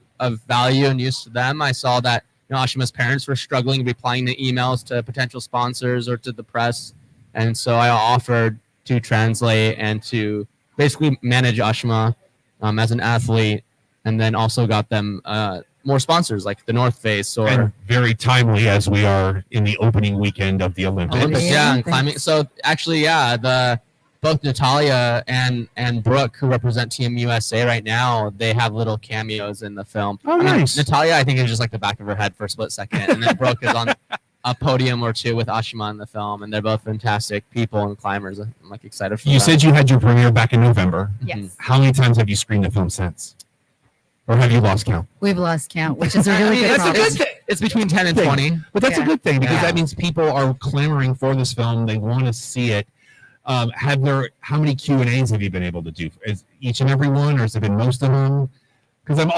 value and use to them. I saw that Ashima's parents were struggling replying to emails to potential sponsors or to the press, and so I offered to translate and to basically manage Ashima as an athlete, and then also got them more sponsors like the North Face or And very timely as we are in the opening weekend of the Olympics. Yeah, and climbing. So actually, both Natalia and Brooke, who represent Team USA right now, they have little cameos in the film. Oh, nice. Natalia, I think, is just like the back of her head for a split second, and then Brooke is on a podium or two with Ashima in the film, and they're both fantastic people and climbers. I'm like excited for You them. said you had your premiere back in November. Yes. How many times have you screened the film since? Or have you lost count? We've lost count, which is a really good that's a problem. good thing. It's between 10 and Thing. 20. But that's a Yeah. good thing because Yeah. that means people are clamoring for this film. They want to see it. How many Q&As have you been able to do? Is each and every one, or has it been most of them? Because I'm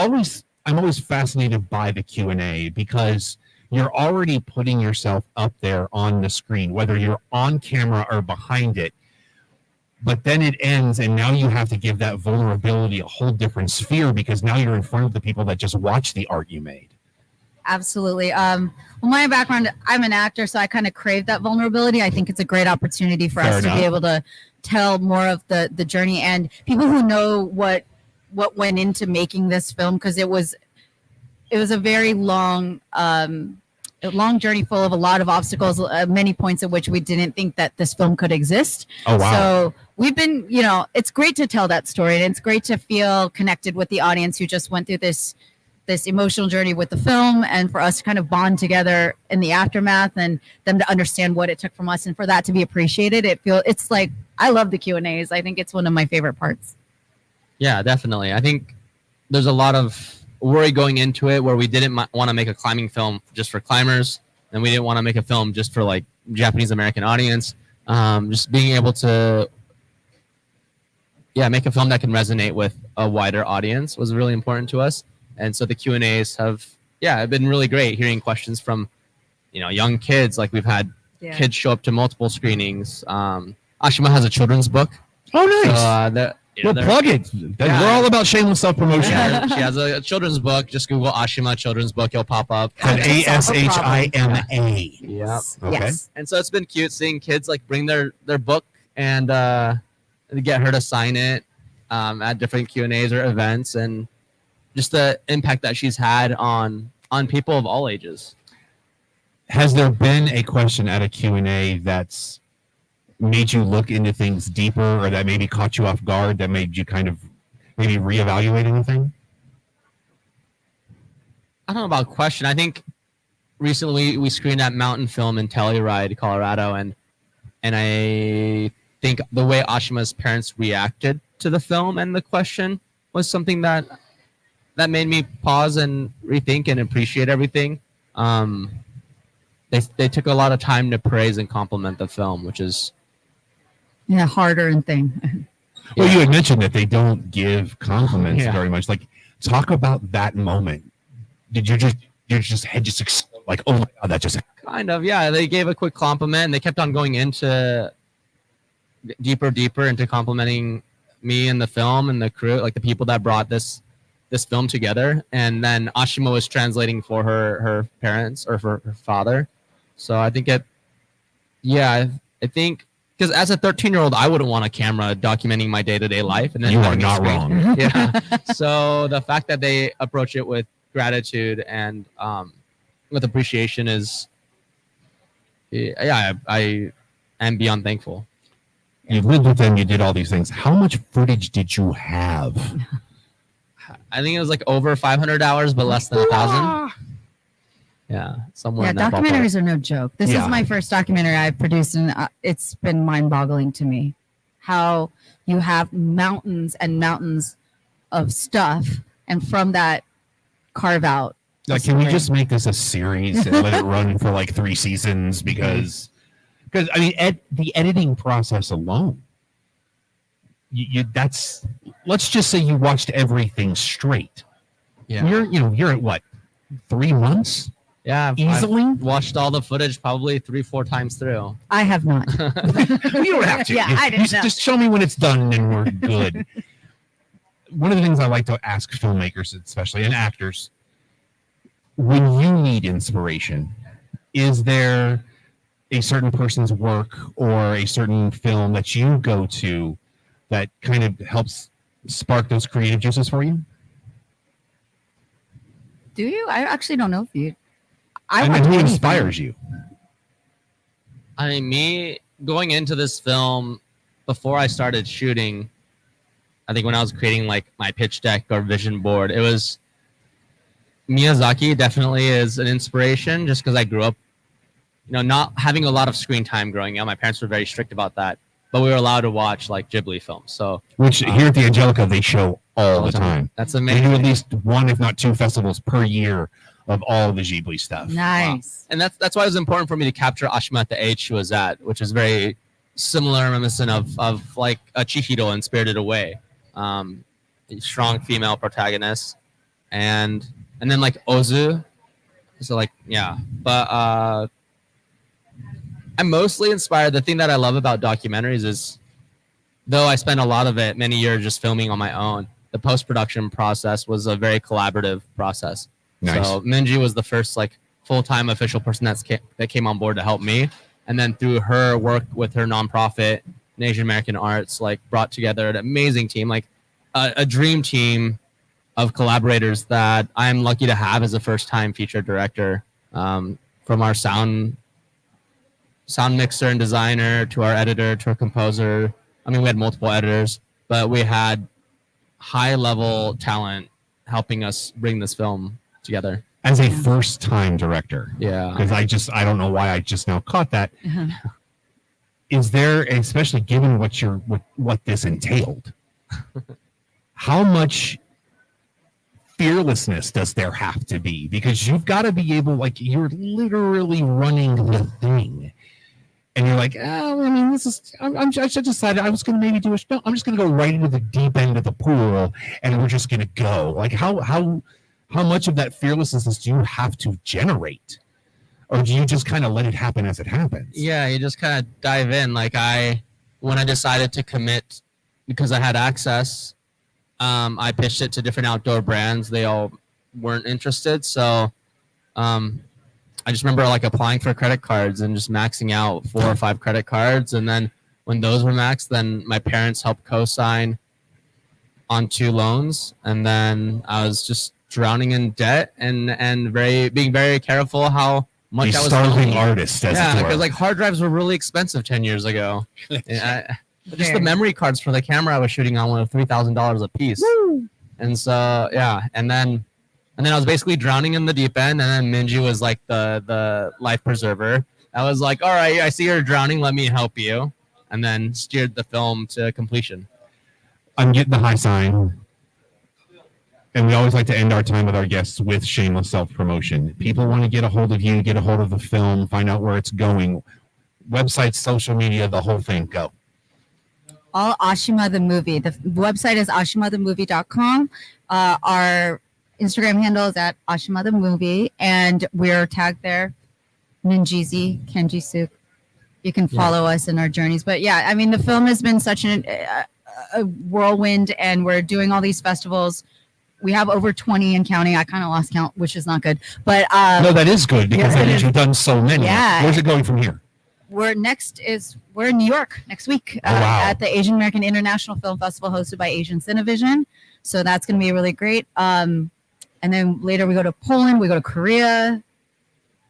always fascinated by the Q&A because you're already putting yourself up there on the screen, whether you're on camera or behind it. But then it ends, and now you have to give that vulnerability a whole different sphere because now you're in front of the people that just watch the art you made. Absolutely. Well, my background, I'm an actor, so I kind of crave that vulnerability. I think it's a great opportunity for Fair us enough. to be able to tell more of the journey and people who know what went into making this film, because it was a very long journey full of a lot of obstacles, many points at which we didn't think that this film could exist. Oh, wow. So we've been, it's great to tell that story, and it's great to feel connected with the audience who just went through this emotional journey with the film, and for us to kind of bond together in the aftermath and them to understand what it took from us and for that to be appreciated. It's like, I love the Q&As. I think it's one of my favorite parts. Yeah, definitely. I think there's a lot of worry going into it where we didn't want to make a climbing film just for climbers, and we didn't want to make a film just for like Japanese American audience. Just being able to make a film that can resonate with a wider audience was really important to us. And so the Q&As have been really great, hearing questions from young kids. Like we've had kids show up to multiple screenings. Ashima has a children's book. Oh, nice. So Well, plug it. Yeah. We're all about shameless self-promotion. Yeah, she has a children's book. Just Google Ashima children's book. It'll pop up. An ASHIMA. Yeah. Okay. Yes. And so it's been cute seeing kids like bring their book and get her to sign it at different Q&As or events, and just the impact that she's had on people of all ages. Has there been a question at a Q&A that's made you look into things deeper, or that maybe caught you off guard, that made you kind of maybe reevaluate anything? I don't know about question. I think recently we screened at Mountain Film in Telluride, Colorado, and I think the way Ashima's parents reacted to the film and the question was something that made me pause and rethink and appreciate everything. They took a lot of time to praise and compliment the film, which is Harder thing. Well, you had mentioned that they don't give compliments Yeah. very much. Like, talk about that moment. Did your head just explode? Like, oh my God, that just... kind of, yeah. They gave a quick compliment, and they kept on going into deeper into complimenting me and the film and the crew, like the people that brought this film together. And then Ashima was translating for her parents or for her father. So I think I think because as a 13-year-old, I wouldn't want a camera documenting my day-to-day life. And then You are having a not screen. wrong. Yeah. So the fact that they approach it with gratitude and with appreciation is, I am beyond thankful. You lived with them, you did all these things. How much footage did you have? I think it was like over 500 hours, but less than 1,000. Yeah, somewhere. Yeah, in that ballpark. documentaries are no joke. This Yeah. is my first documentary I've produced, and it's been mind-boggling to me how you have mountains and mountains of stuff, and from that carve out. a Like, can we story. just make this a series and let it run for like 3 seasons? Because I mean, the editing process alone. that's, let's just say you watched everything straight. Yeah. You're at what, 3 months Yeah. easily? I've watched all the footage probably 3-4 times through. I have not. You don't have to. Yeah, I You didn't know. just show me when it's done and we're good. One of the things I like to ask filmmakers, especially, and actors, when you need inspiration, is there a certain person's work or a certain film that you go to that kind of helps spark those creative juices for you? Do you? I actually don't know if you. And watch who anything. inspires you? I mean, me going into this film before I started shooting, I think when I was creating like my pitch deck or vision board, it was Miyazaki definitely is an inspiration just because I grew up, not having a lot of screen time growing up. My parents were very strict about that, but we were allowed to watch like Ghibli films. So Which here at the Angelika, they show all the time. that's They amazing. do at least one, if not 2 festivals per year of all the Ghibli stuff. Nice. And that's why it was important for me to capture Ashima at the age she was at, which is very similar, reminiscent of like a Chihiro in Spirited Away. A strong female protagonist, and then like Ozu. So like but I'm mostly inspired. The thing that I love about documentaries is, though I spent a lot of it, many years just filming on my own, the post-production process was a very collaborative process. Nice. So Minji was the first like full-time official person that came on board to help me, and then through her work with her nonprofit, Asian American Arts, like brought together an amazing team, like a dream team of collaborators that I'm lucky to have as a first-time feature director. From our sound mixer and designer to our editor to our composer. I mean, we had multiple editors, but we had high-level talent helping us bring this film together. As a first-time director, Yeah. because I don't know why I just now caught that. Uh-huh. Is there, especially given what this entailed, how much fearlessness does there have to be? Because you've got to be able, like, you're literally running the thing. And you're like, oh, I mean, I just decided I was going to maybe do no, I'm just going to go right into the deep end of the pool and we're just going to go. Like, how much of that fearlessness do you have to generate? Or do you just kind of let it happen as it happens? Yeah, you just kind of dive in. Like when I decided to commit, because I had access, I pitched it to different outdoor brands. They all weren't interested. So I just remember like applying for credit cards and just maxing out 4 or 5 credit cards. And then when those were maxed, then my parents helped co-sign on 2 loans. And then I was just drowning in debt and being very careful how much A I was starving filming. artist, as Yeah, it were. because like hard drives were really expensive 10 years ago. Just the memory cards for the camera I was shooting on were $3,000 a piece. And so and then I was basically drowning in the deep end, and then Minji was like the life preserver. I was like, all right, I see you're drowning, let me help you, and then steered the film to completion. I'm getting the high sign. And we always like to end our time with our guests with shameless self-promotion. People want to get a hold of you, get a hold of the film, find out where it's going. Websites, social media, the whole thing. Go. All Ashima the Movie. The website is ashimathemovie.com. Our Instagram handle is at Ashima the Movie, and we're tagged there. Ninjizi, Kenji Suk. You can follow us in our journeys. But yeah, I mean, the film has been such a whirlwind, and we're doing all these festivals. We have over 20 and counting. I kind of lost count, which is not good. But No, that is good because yes, that it means is. you've done so many. Yeah. Where's it going from here? we're in New York next week wow. at the Asian American International Film Festival hosted by Asian Cinevision. So that's going to be really great. And then later we go to Poland, we go to Korea.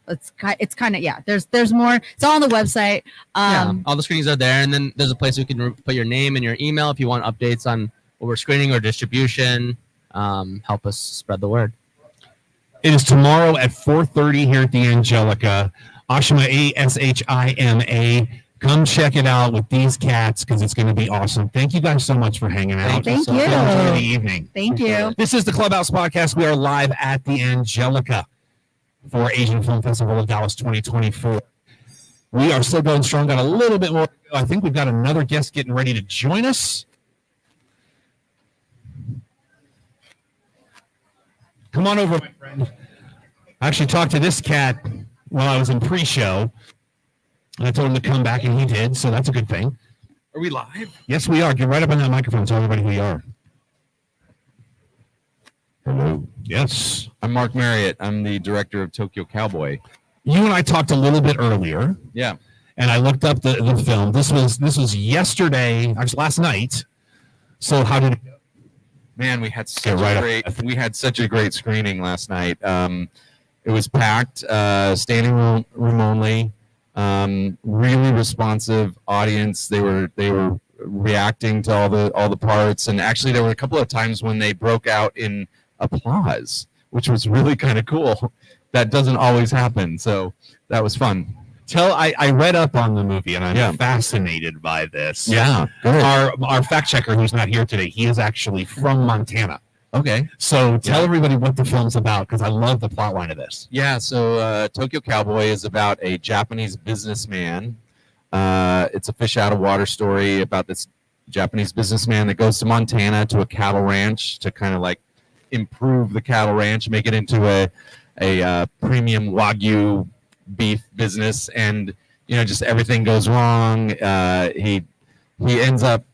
It's kind of, there's more. It's all on the website. All the screenings are there, and then there's a place you can put your name and your email if you want updates on what we're screening or distribution. Help us spread the word. It is tomorrow at 4:30 here at the Angelika. Ashima, Ashima. Come check it out with these cats because it's going to be awesome. Thank you guys so much for hanging out. Thank you. Enjoy the evening. Thank you. This is the Clubhouse Podcast. We are live at the Angelika for Asian Film Festival of Dallas 2024. We are still going strong. Got a little bit more. I think we've got another guest getting ready to join us. Come on over, my friend. I actually talked to this cat while I was in pre-show. And I told him to come back, and he did, so that's a good thing. Are we live? Yes, we are. Get right up on that microphone. Tell everybody who you are. Hello. Yes. I'm Mark Marriott. I'm the director of Tokyo Cowboy. You and I talked a little bit earlier, Yeah. and I looked up the film. This was yesterday, actually last night. So how did it go? Man, we had such Get right a great screening last night. It was packed, standing room only. Really responsive audience. They were reacting to all the parts, and actually there were a couple of times when they broke out in applause, which was really kind of cool. That doesn't always happen, so that was fun. I read up on the movie, and I'm Yeah. fascinated by this. Yeah. Good. Our fact checker, who's not here today, he is actually from Montana. Okay. So tell Yeah. everybody what the film's about, because I love the plot line of this. Yeah, so Tokyo Cowboy is about a Japanese businessman. It's a fish out of water story about this Japanese businessman that goes to Montana to a cattle ranch to kind of like improve the cattle ranch, make it into a premium Wagyu beef business, and just everything goes wrong. He ends up,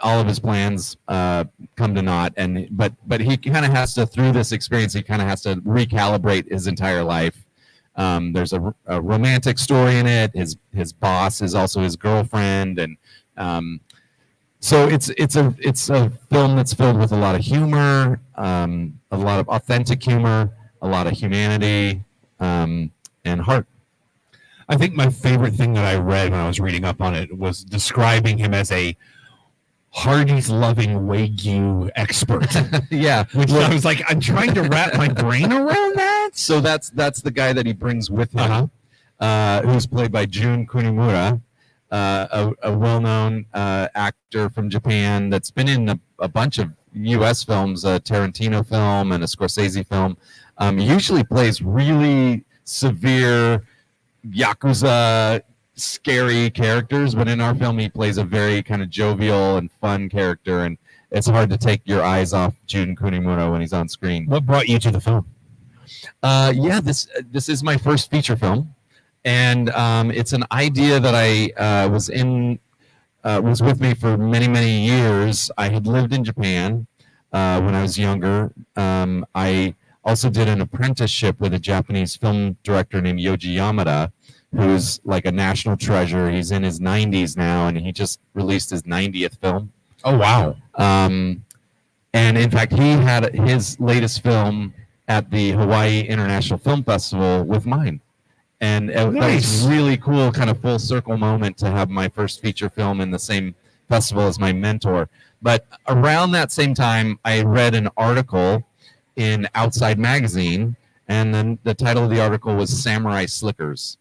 all of his plans come to naught, but he kind of has to, through this experience, he kind of has to recalibrate his entire life. There's a romantic story in it. His boss is also his girlfriend, and so it's a film that's filled with a lot of humor, a lot of authentic humor, a lot of humanity, and heart. I think my favorite thing that I read when I was reading up on it was describing him as a Hardee's loving Wagyu expert. Yeah, Which I was like, I'm trying to wrap my brain around that. so that's the guy that he brings with him, who's played by Jun Kunimura, a well-known actor from Japan that's been in a bunch of U.S. films, a Tarantino film and a Scorsese film. He usually plays really severe Yakuza scary characters, but in our film he plays a very kind of jovial and fun character, and it's hard to take your eyes off Jun Kunimura when he's on screen. What brought you to the film? This is my first feature film, and it's an idea that I was with me for many years. I had lived in Japan when I was younger. I also did an apprenticeship with a Japanese film director named Yoji Yamada, who's like a national treasure. He's in his 90s now, and he just released his 90th film. Oh, wow. And in fact, he had his latest film at the Hawaii International Film Festival with mine. And that was a really cool kind of full circle moment to have my first feature film in the same festival as my mentor. But around that same time, I read an article in Outside Magazine, and then the title of the article was Samurai Slickers.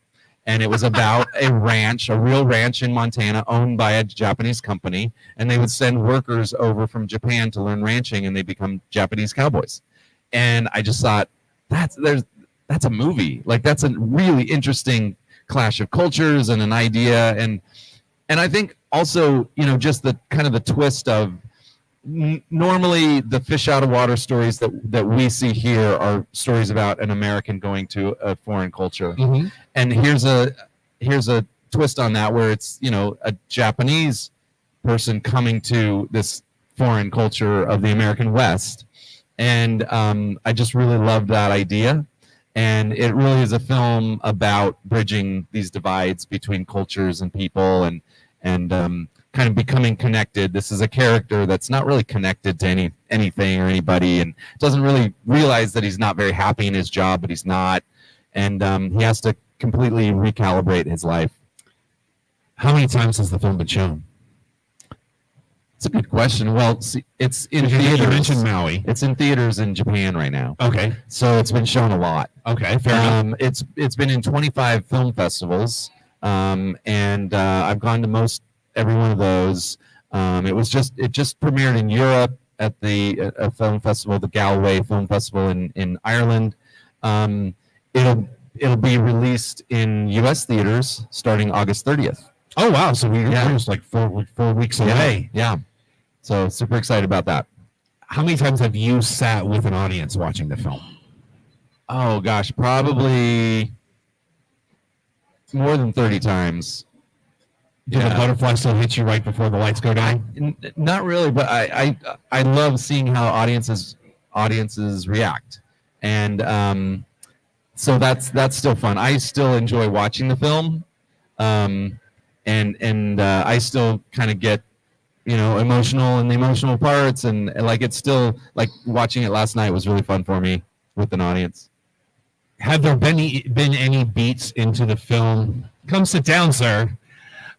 And it was about a ranch, a real ranch in Montana owned by a Japanese company, and they would send workers over from Japan to learn ranching, and they become Japanese cowboys. And I just thought, that's a movie. Like, that's a really interesting clash of cultures and an idea. And I think also, just the kind of the twist of normally the fish out of water stories that we see here are stories about an American going to a foreign culture. Mm-hmm. And here's a twist on that, where it's, a Japanese person coming to this foreign culture of the American West. And I just really loved that idea. And it really is a film about bridging these divides between cultures and people, and kind of becoming connected. This is a character that's not really connected to anything or anybody, and doesn't really realize that he's not very happy in his job, but he's not. And he has to completely recalibrate his life. How many times has the film been shown? It's a good question. Well, see, it's in You theaters. mentioned Maui. It's in theaters in Japan right now. Okay. So it's been shown a lot. Okay. Fair enough. It's been in 25 film festivals, and I've gone to most every one of those. It just premiered in Europe at the film festival, the Galway Film Festival in Ireland. It'll be released in U.S. theaters starting August 30th. Oh, wow. So we're just like 4 weeks away. Yeah. So super excited about that. how many times have you sat with an audience watching the film? Oh gosh, probably more than 30 times. Do the butterflies still hit you right before the lights go down? Not really, but I love seeing how audiences react, and so that's still fun. I still enjoy watching the film, and I still kind of get emotional in the emotional parts, and like it's still like watching it last night was really fun for me with an audience. Have there been any beats into the film? Come sit down, sir.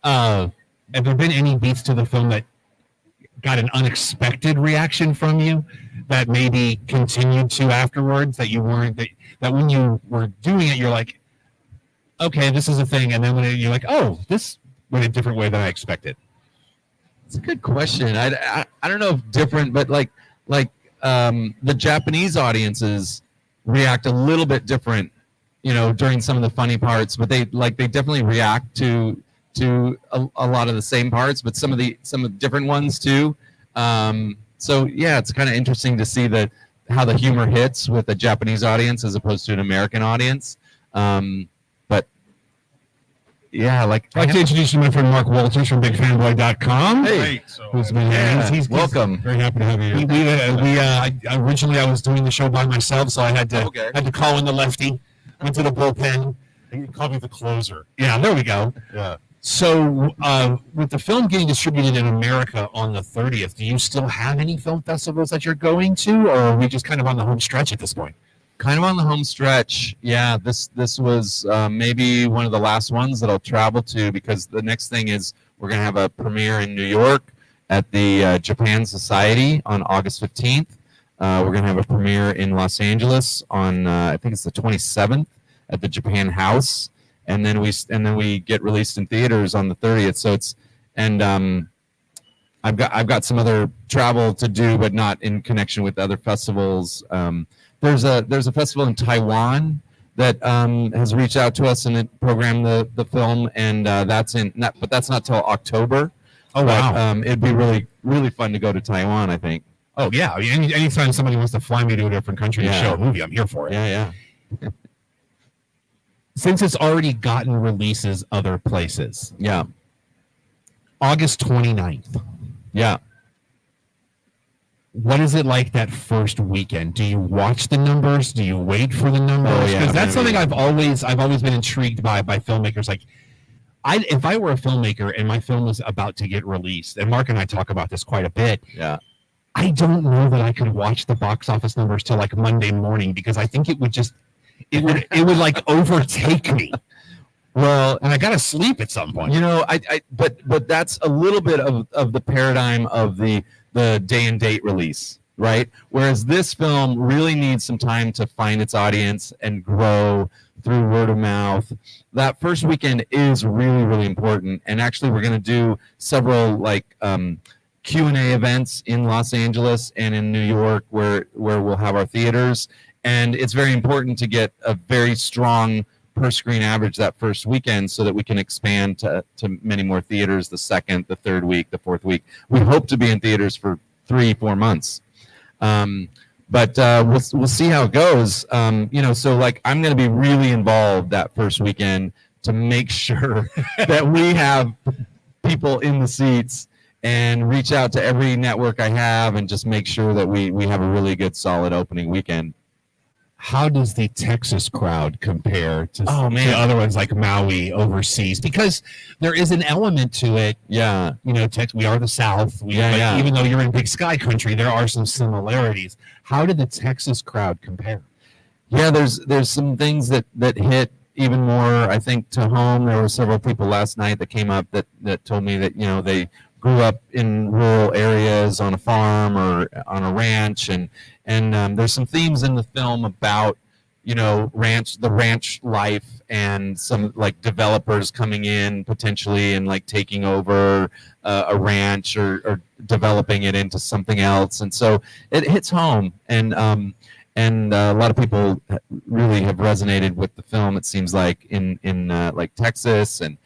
Have there been any beats to the film that got an unexpected reaction from you that maybe continued to afterwards, that you weren't, that when you were doing it, you're like, okay, this is a thing. And then when you're like, oh, this went a different way than I expected. It's a good question. I don't know if different, but like the Japanese audiences react a little bit different, during some of the funny parts, but they definitely react to a lot of the same parts, but some of the different ones too. So yeah, it's kind of interesting to see how the humor hits with a Japanese audience as opposed to an American audience. But yeah, I'd like to introduce you to my friend Mark Walters from BigFanboy.com. Hey, who's been he's welcome. Very happy to have you here. Originally I was doing the show by myself, so I had to call in the lefty. Went to the bullpen. You called me the closer. Yeah, there we go. Yeah. So, with the film getting distributed in America on the 30th, do you still have any film festivals that you're going to, or are we just kind of on the home stretch at this point? Kind of on the home stretch. Yeah, this was maybe one of the last ones that I'll travel to, because the next thing is we're going to have a premiere in New York at the Japan Society on August 15th. We're going to have a premiere in Los Angeles on I think it's the 27th at the Japan House. And then we get released in theaters on the 30th. So I've got some other travel to do, but not in connection with other festivals. There's a festival in Taiwan that has reached out to us and it programmed the film, and that's not till October. Oh wow! But, it'd be really fun to go to Taiwan, I think. Oh yeah, I mean, anytime somebody wants to fly me to a different country to show a movie, I'm here for it. Yeah. Since it's already gotten releases other places. Yeah. August 29th. Yeah. What is it like that first weekend? Do you watch the numbers? Do you wait for the numbers? Oh, yeah, because that's something I've always been intrigued by filmmakers. Like, if I were a filmmaker and my film was about to get released, and Mark and I talk about this quite a bit. Yeah. I don't know that I could watch the box office numbers till like Monday morning, because I think it would like overtake me. Well, and I gotta sleep at some point. But that's a little bit of the paradigm of the day and date release, right? Whereas this film really needs some time to find its audience and grow through word of mouth. That first weekend is really, really important. And actually, we're gonna do several Q&A events in Los Angeles and in New York where we'll have our theaters. And it's very important to get a very strong per screen average that first weekend so that we can expand to many more theaters the second, the third week, the fourth week. We hope to be in theaters for 3-4 months. But we'll see how it goes. So like I'm going to be really involved that first weekend to make sure that we have people in the seats and reach out to every network I have and just make sure that we have a really good, solid opening weekend. How does the Texas crowd compare to other ones like Maui overseas? Because there is an element to it. Yeah. We are the South. Even though you're in Big Sky country, there are some similarities. How did the Texas crowd compare? Yeah, there's some things that hit even more, I think, to home. There were several people last night that came up that told me that, they grew up in rural areas on a farm or on a ranch, and there's some themes in the film about the ranch life and some like developers coming in potentially and like taking over a ranch or developing it into something else, and so it hits home, and a lot of people really have resonated with the film. It seems like in like Texas and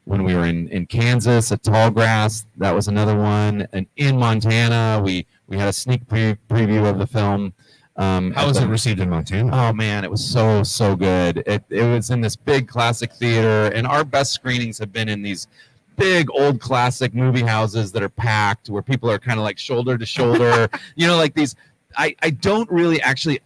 when we were in Kansas at Tallgrass, that was another one. And in Montana, we We had a sneak preview of the film. How was it received in Montana? Oh man, it was so good. It was in this big classic theater, and our best screenings have been in these big old classic movie houses that are packed, where people are kind of like shoulder to shoulder. Like these. I don't really actually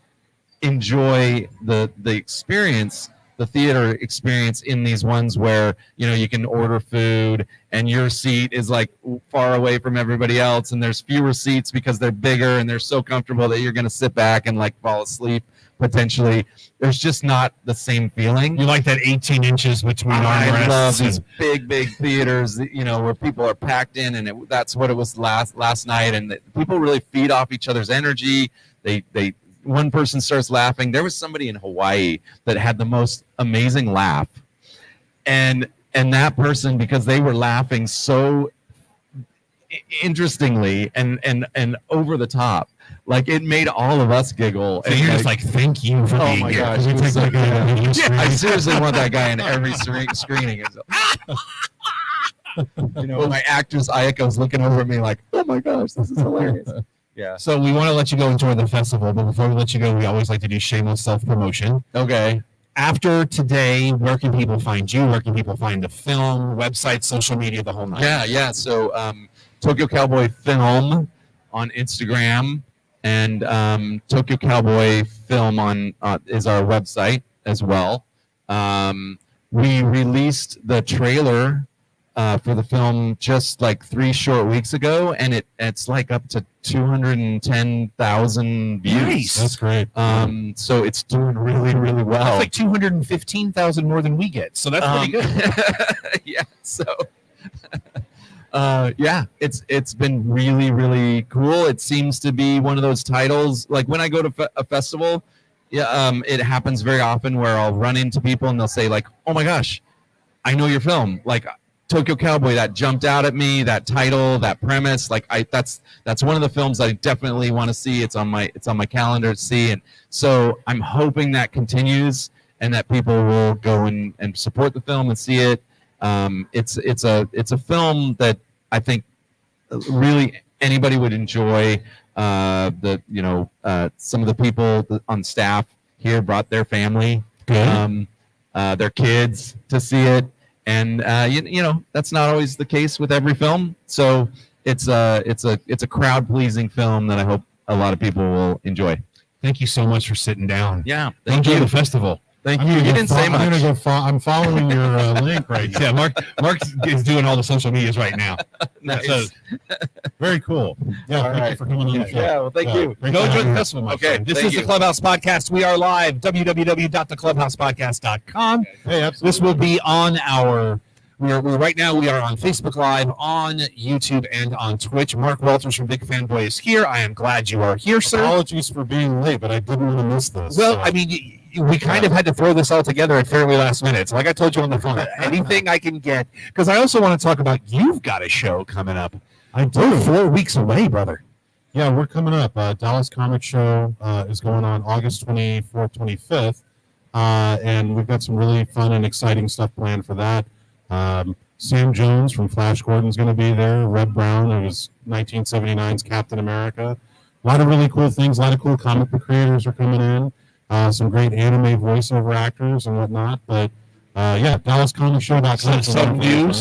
enjoy the experience, the theater experience, in these ones where you can order food and your seat is like far away from everybody else, and there's fewer seats because they're bigger and they're so comfortable that you're going to sit back and like fall asleep potentially. There's just not the same feeling. You like that 18 inches between I armrests? love these big theaters, where people are packed in, and that's what it was last night. And people really feed off each other's energy. They one person starts laughing. There was somebody in Hawaii that had the most amazing laugh, and that person, because they were laughing so interestingly and over the top, like it made all of us giggle. And you're just like, thank you for being my here. gosh, We it was take so that guy good. on the I screen. seriously want that guy in every screening. My actress Ayako's looking over at me like, oh my gosh, this is hilarious. Yeah. So we want to let you go enjoy the festival, but before we let you go, we always like to do shameless self-promotion. Okay. After today, where can people find you? Where can people find the film, website, social media, the whole night? Yeah. So Tokyo Cowboy Film on Instagram, and Tokyo Cowboy Film on is our website as well. We released the trailer for the film just like 3 short weeks ago, and it's like up to 210,000 views. Nice. That's great. So it's doing really, really well. That's like 215,000 more than we get. So that's pretty good. Yeah. So it's been really, really cool. It seems to be one of those titles, like when I go to a festival, it happens very often where I'll run into people and they'll say like, oh my gosh, I know your film. Like Tokyo Cowboy, that jumped out at me, that title, that premise. Like that's one of the films I definitely want to see. It's on my calendar to see. And so I'm hoping that continues and that people will go and support the film and see it. It's a film that I think really anybody would enjoy. Some of the people on staff here brought their family, their kids to see it, and that's not always the case with every film. So it's a crowd pleasing film that I hope a lot of people will enjoy. Thank you so much for sitting down. Yeah, Enjoy the festival. Thank you. You didn't say much. I'm gonna go. I'm following your link right now. Yeah, Mark is doing all the social medias right now. Nice. So, Very cool. Yeah, thank you for coming on the show. Yeah, well, thank you. Great go to enjoy have the you. festival, my Okay, friend. This thank is you. the Clubhouse Podcast. We are live, www.theclubhousepodcast.com. Hey, absolutely. This will be on our. We're right now. We are on Facebook Live, on YouTube, and on Twitch. Mark Walters from Big Fanboy is here. I am glad you are here, sir. Apologies for being late, but I didn't want to miss this. Well, so. I mean, we kind of had to throw this all together at fairly last minute. So like I told you on the phone, anything I can get, because I also want to talk about you've got a show coming up. I do. We're 4 weeks away, brother. Yeah, we're coming up. Dallas Comic Show is going on August 24th, 25th. And we've got some really fun and exciting stuff planned for that. Sam Jones from Flash Gordon's going to be there. Red Brown, who was 1979's Captain America. A lot of really cool things. A lot of cool comic book creators are coming in. Some great anime voiceover actors and whatnot. But DallasComicShow.com. Some new,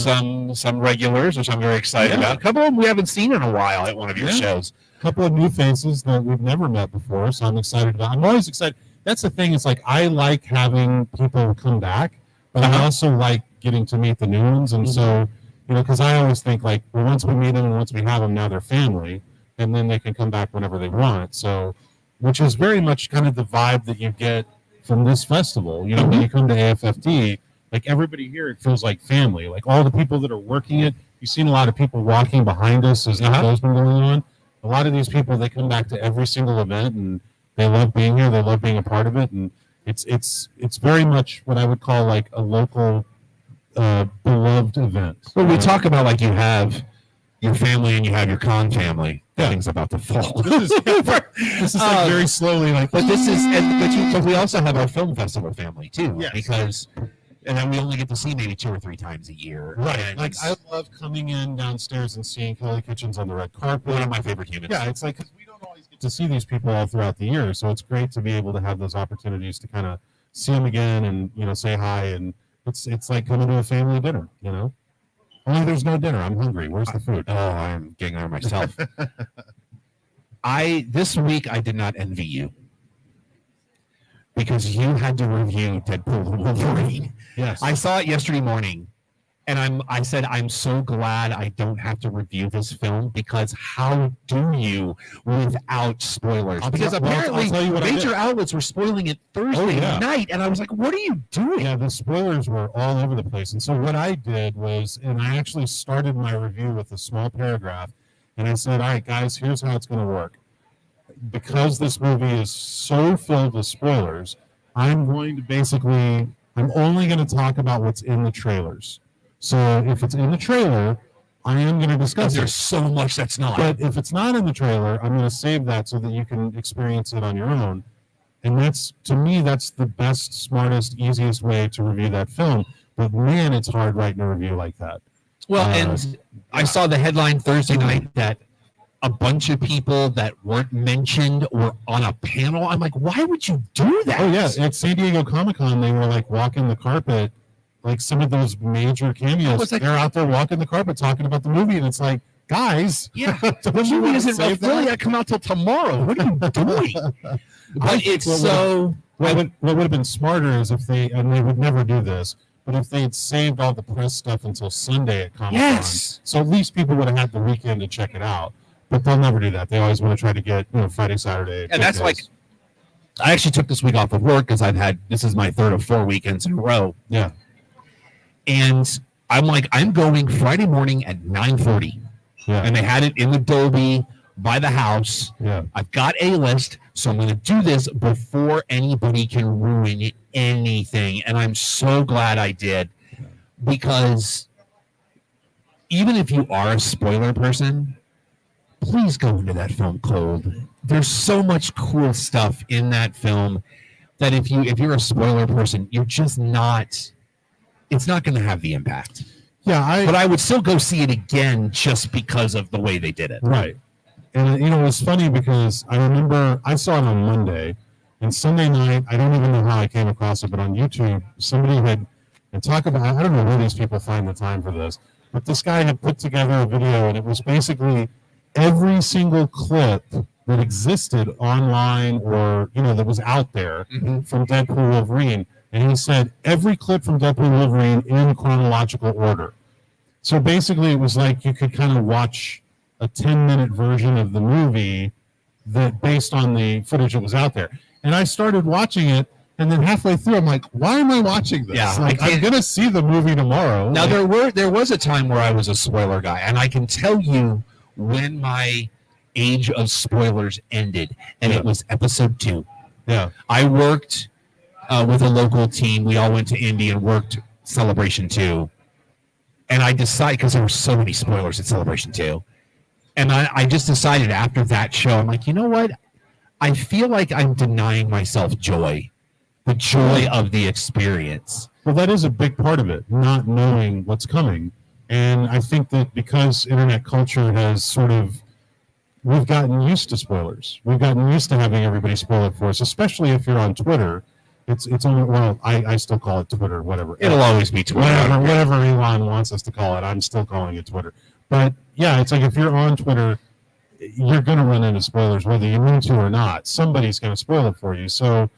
some regulars, which I'm very excited about. A couple of them we haven't seen in a while at one of your shows. A couple of new faces that we've never met before, so I'm excited about. I'm always excited. That's the thing. It's like I like having people come back, but I also like getting to meet the new ones. And so, because I always think like, well, once we meet them and once we have them, now they're family, and then they can come back whenever they want. So, which is very much kind of the vibe that you get from this festival. When you come to AFFD, like everybody here, it feels like family. Like all the people that are working it, you've seen a lot of people walking behind us as the show's been going on. A lot of these people, they come back to every single event and they love being here. They love being a part of it. And it's very much what I would call like a local beloved event. Well, we talk about like you have your family and you have your con family. Yeah. Things about to fall. This is like very slowly like. But this is, but we also have our film festival family too. Yes. Because and then we only get to see maybe 2 or 3 times a year. Right. And Like I love coming in downstairs and seeing Kelly Kitchens on the red carpet. one of my favorite humans. Yeah, it's like 'cause we don't always get to see these people all throughout the year, so it's great to be able to have those opportunities to kind of see them again and say hi, and it's like coming to a family dinner. Only there's no dinner. I'm hungry. Where's the food? Oh, I'm getting over myself. This week I did not envy you because you had to review Deadpool and Wolverine. Yes. I saw it yesterday morning, and I said I'm so glad I don't have to review this film because how do you without spoilers? Because I'll apparently tell you what I major did. outlets were spoiling it Thursday yeah. night, and I was like, "What are you doing?" Yeah, the spoilers were all over the place. And so what I did was, and I actually started my review with a small paragraph, and I said, all right, guys, here's how it's going to work. Because this movie is so filled with spoilers, I'm only going to talk about what's in the trailers. So if it's in the trailer, I am going to discuss There's it. so much that's not. But if it's not in the trailer, I'm going to save that so that you can experience it on your own. And to me, that's the best, smartest, easiest way to review that film. But man, it's hard writing a review like that. Well, and I saw the headline Thursday night that a bunch of people that weren't mentioned were on a panel. I'm like, why would you do that? Oh yeah, at San Diego Comic-Con, they were like walking the carpet, like some of those major cameos. Like, they're out there walking the carpet talking about the movie, and it's like, guys, yeah, the movie isn't really gonna come out till tomorrow. What are you doing? But it's so. What would have been smarter is if they would never do this, but if they had saved all the press stuff until Sunday at Comic-Con, Yes. so at least people would have had the weekend to check it out. But they'll never do that. They always want to try to get Friday, Saturday. And that's like, I actually took this week off of work because this is my 3rd or 4 weekends in a row. Yeah. And I'm like, I'm going Friday morning at 9:30. Yeah. And they had it in the Dolby by the house. Yeah. I've got a list, so I'm going to do this before anybody can ruin anything. And I'm so glad I did, because even if you are a spoiler person, please go into that film cold. There's so much cool stuff in that film that if you're a spoiler person, you're just not. It's not going to have the impact. Yeah, but I would still go see it again just because of the way they did it. Right. And it was funny because I remember I saw it on Monday, and Sunday night, I don't even know how I came across it, but on YouTube, somebody and talk about, I don't know where these people find the time for this, but this guy had put together a video, and it was basically every single clip that existed online or, that was out there from Deadpool Wolverine. And he said every clip from Deadpool Wolverine in chronological order. So basically it was like you could kind of watch a 10-minute version of the movie that based on the footage that was out there. And I started watching it, and then halfway through I'm like, why am I watching this? Yeah, like, I'm going to see the movie tomorrow. Now there was a time where I was a spoiler guy, and I can tell you when my age of spoilers ended, and it was episode 2. Yeah. I worked with a local team. We all went to Indy and worked Celebration 2. And I decided, because there were so many spoilers at Celebration 2, and I just decided after that show, I'm like, you know what? I feel like I'm denying myself joy, the joy of the experience. Well, that is a big part of it, not knowing what's coming. And I think that because internet culture has we've gotten used to spoilers. We've gotten used to having everybody spoil it for us, especially if you're on Twitter. It's only, well, I still call it Twitter, whatever. It'll always be Twitter. Whatever Elon wants us to call it, I'm still calling it Twitter. But yeah, it's like if you're on Twitter, you're going to run into spoilers, whether you mean to or not. Somebody's going to spoil it for you. So,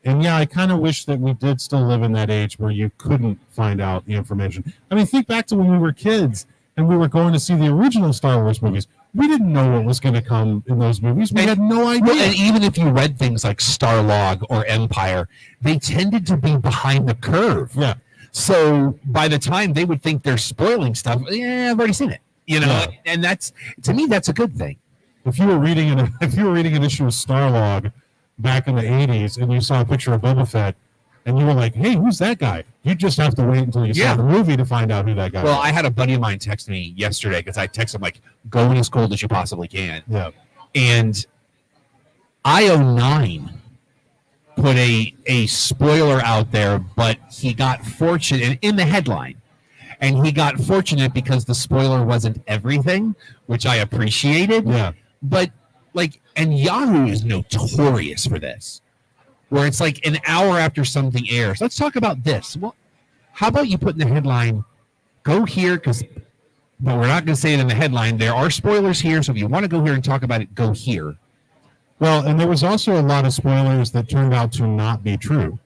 and yeah, I kind of wish that we did still live in that age where you couldn't find out the information. I mean, think back to when we were kids and we were going to see the original Star Wars movies. We didn't know what was going to come in those movies. We had no idea. Well, and even if you read things like Starlog or Empire, they tended to be behind the curve. Yeah. So by the time they would think they're spoiling stuff, yeah, I've already seen it. And that's, to me, that's a good thing. If you were reading an issue of Starlog back in the 80s and you saw a picture of Boba Fett and you were like, hey, who's that guy? You just have to wait until you saw the movie to find out who that guy is. Well, I had a buddy of mine text me yesterday because I texted him, like, go in as cold as you possibly can. Yeah. And IO9 put put a spoiler out there, but he got fortunate in the headline. And he got fortunate because the spoiler wasn't everything, which I appreciated. Yeah. But and Yahoo is notorious for this, where it's like an hour after something airs. Let's talk about this. Well, how about you put in the headline, go here, but we're not going to say it in the headline. There are spoilers here, so if you want to go here and talk about it, go here. Well, and there was also a lot of spoilers that turned out to not be true.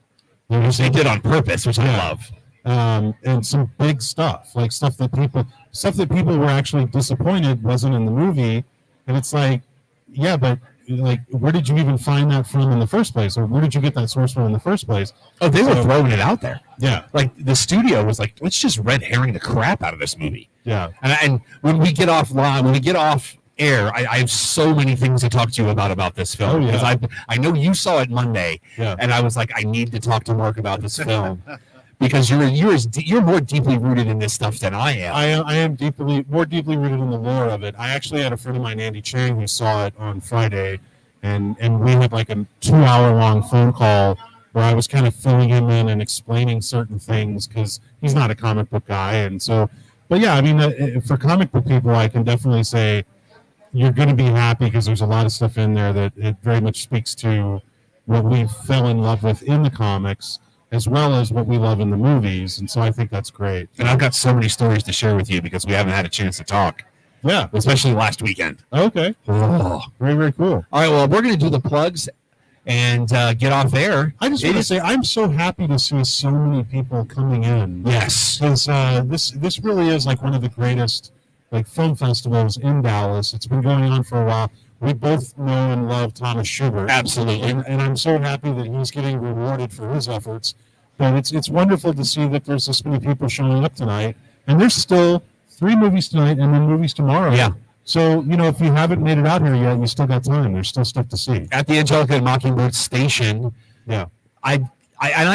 They did on purpose, which I love. And some big stuff, like stuff that people were actually disappointed wasn't in the movie. And it's like, yeah, but like, where did you even find that from in the first place? Or where did you get that source from in the first place? Oh, they were throwing it out there. Yeah. Like the studio was like, let's just red herring the crap out of this movie. Yeah. And when we get off air, I have so many things to talk to you about this film. Oh, yeah. Because I know you saw it Monday, Yeah. and I was like, I need to talk to Mark about this film. Because you're more deeply rooted in this stuff than I am. I am more deeply rooted in the lore of it. I actually had a friend of mine, Andy Chang, who saw it on Friday, and we had like a 2-hour long phone call where I was kind of filling him in and explaining certain things because he's not a comic book guy. And so, but yeah, I mean, for comic book people, I can definitely say you're going to be happy because there's a lot of stuff in there that it very much speaks to what we fell in love with in the comics, as well as what we love in the movies. And so I think that's great. And I've got so many stories to share with you because we haven't had a chance to talk. Yeah. Especially last weekend. Okay. Oh. Very, very cool. All right, well, we're going to do the plugs and get off air. I just want to say I'm so happy to see so many people coming in. Yes. Because this really is like one of the greatest like film festivals in Dallas. It's been going on for a while. We both know and love Thomas Schubert. Absolutely. And I'm so happy that he's getting rewarded for his efforts. But it's wonderful to see that there's this many people showing up tonight. And there's still 3 movies tonight and then movies tomorrow. Yeah. So, if you haven't made it out here yet, you still got time. There's still stuff to see. At the Angelika and Mockingbird Station. Yeah. I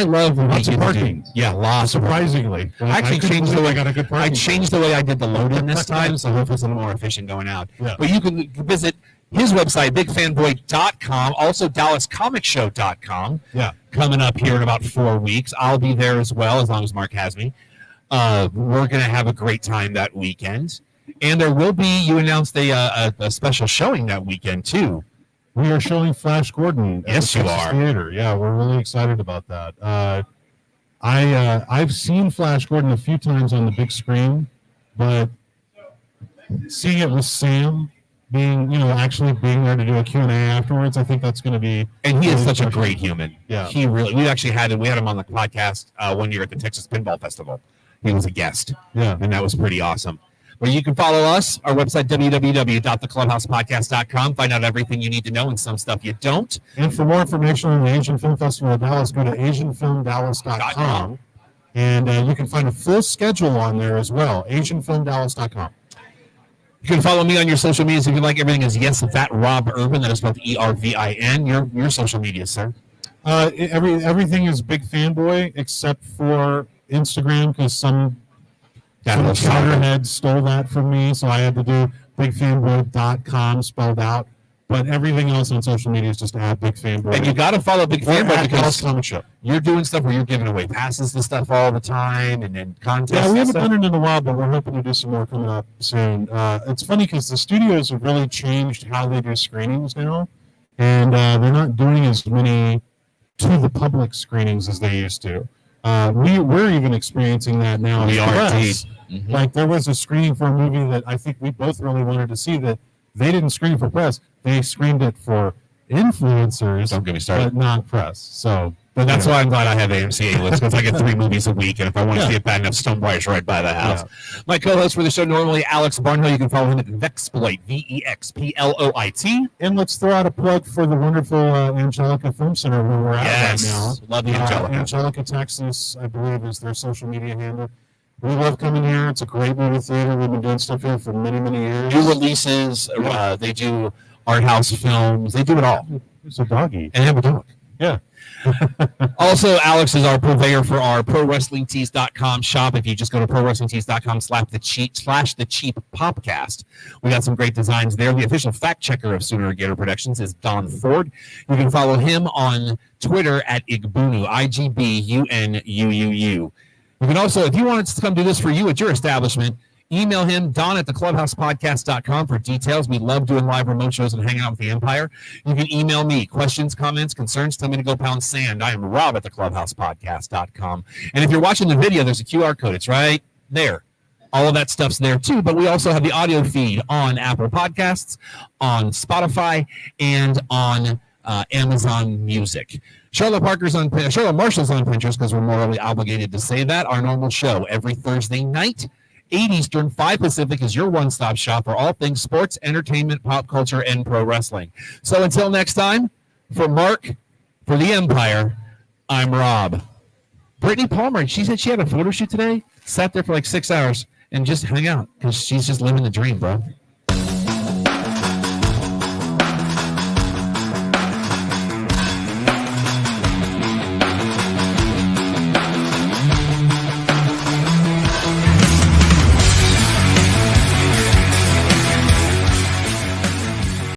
love lots of parking. Yeah, lots of parking. Surprisingly. I actually changed the way I got a good parking. I changed the way I did the load in this time, so hopefully it's a little more efficient going out. Yeah. But you can visit his website, bigfanboy.com, also DallasComicShow.com. Yeah. Coming up here in about 4 weeks. I'll be there as well, as long as Mark has me. We're going to have a great time that weekend. And there will be, you announced a special showing that weekend, too. We are showing Flash Gordon at Yes, the you Texas are. Theater. Yeah, we're really excited about that. I've seen Flash Gordon a few times on the big screen, but seeing it with Sam actually being there to do a Q&A afterwards, I think that's going to be. And he is really such a special. great human. Yeah. We had him on the podcast one year at the Texas Pinball Festival. He was a guest. Yeah. And that was pretty awesome. But you can follow us, our website, www.theclubhousepodcast.com. Find out everything you need to know and some stuff you don't. And for more information on the Asian Film Festival of Dallas, go to asianfilmdallas.com. And you can find a full schedule on there as well, asianfilmdallas.com. You can follow me on your social medias if you like. Everything is yes, that Rob Urban. That is spelled ERVIN. Your social media, sir. Everything is Big Fanboy except for Instagram because some chowderhead stole that from me, so I had to do bigfanboy.com spelled out. But everything else on social media is just at Big Fanboy. And you got to follow Big Fanboy because Comic Show. You're doing stuff where you're giving away passes and stuff all the time, and then contests. Yeah, we and haven't stuff. done it in a while, but we're hoping to do some more coming up soon. It's funny because the studios have really changed how they do screenings now, and they're not doing as many to the public screenings as they used to. We're even experiencing that now. We as are press. indeed. Mm-hmm. Like there was a screening for a movie that I think we both really wanted to see that they didn't screen for press. They screened it for influencers, Don't get me started. but not press. So, But that's why I'm glad I have AMC A-list, because I get 3 movies a week, and if I want to Yeah. see it bad enough, Stonebrier's right by the house. My co-host for the show normally, Alex Barnhill. You can follow him at Vexploit, VEXPLOIT. and let's throw out a plug for the wonderful Angelika Film Center where we're at right now. Love the Angelica. Angelica, Texas, I believe, is their social media handle. We love coming here. It's a great movie theater. We've been doing stuff here for many, many years. New releases, they do art house films, they do it all. It's a doggy. And they have a dog. Yeah. Also, Alex is our purveyor for our ProWrestlingTees.com shop. If you just go to ProWrestlingTees.com /the cheap popcast, we got some great designs there. The official fact checker of Sooner Gator Productions is Don Ford. You can follow him on Twitter at Igbunu, IGBUNUUU. You can also, if you want us to come do this for you at your establishment, email him, don@theclubhousepodcast.com for details. We love doing live remote shows and hanging out with the Empire. You can email me questions, comments, concerns. Tell me to go pound sand. I am rob@theclubhousepodcast.com. And if you're watching the video, there's a QR code. It's right there. All of that stuff's there too. But we also have the audio feed on Apple Podcasts, on Spotify, and on Amazon Music. Charlotte Marshall's on Pinterest because we're morally obligated to say that. Our normal show every Thursday night, 8 Eastern, 5 Pacific is your one-stop shop for all things sports, entertainment, pop culture, and pro wrestling. So until next time, for Mark, for the Empire, I'm Rob. Brittany Palmer, she said she had a photo shoot today, sat there for like 6 hours and just hung out because she's just living the dream, bro.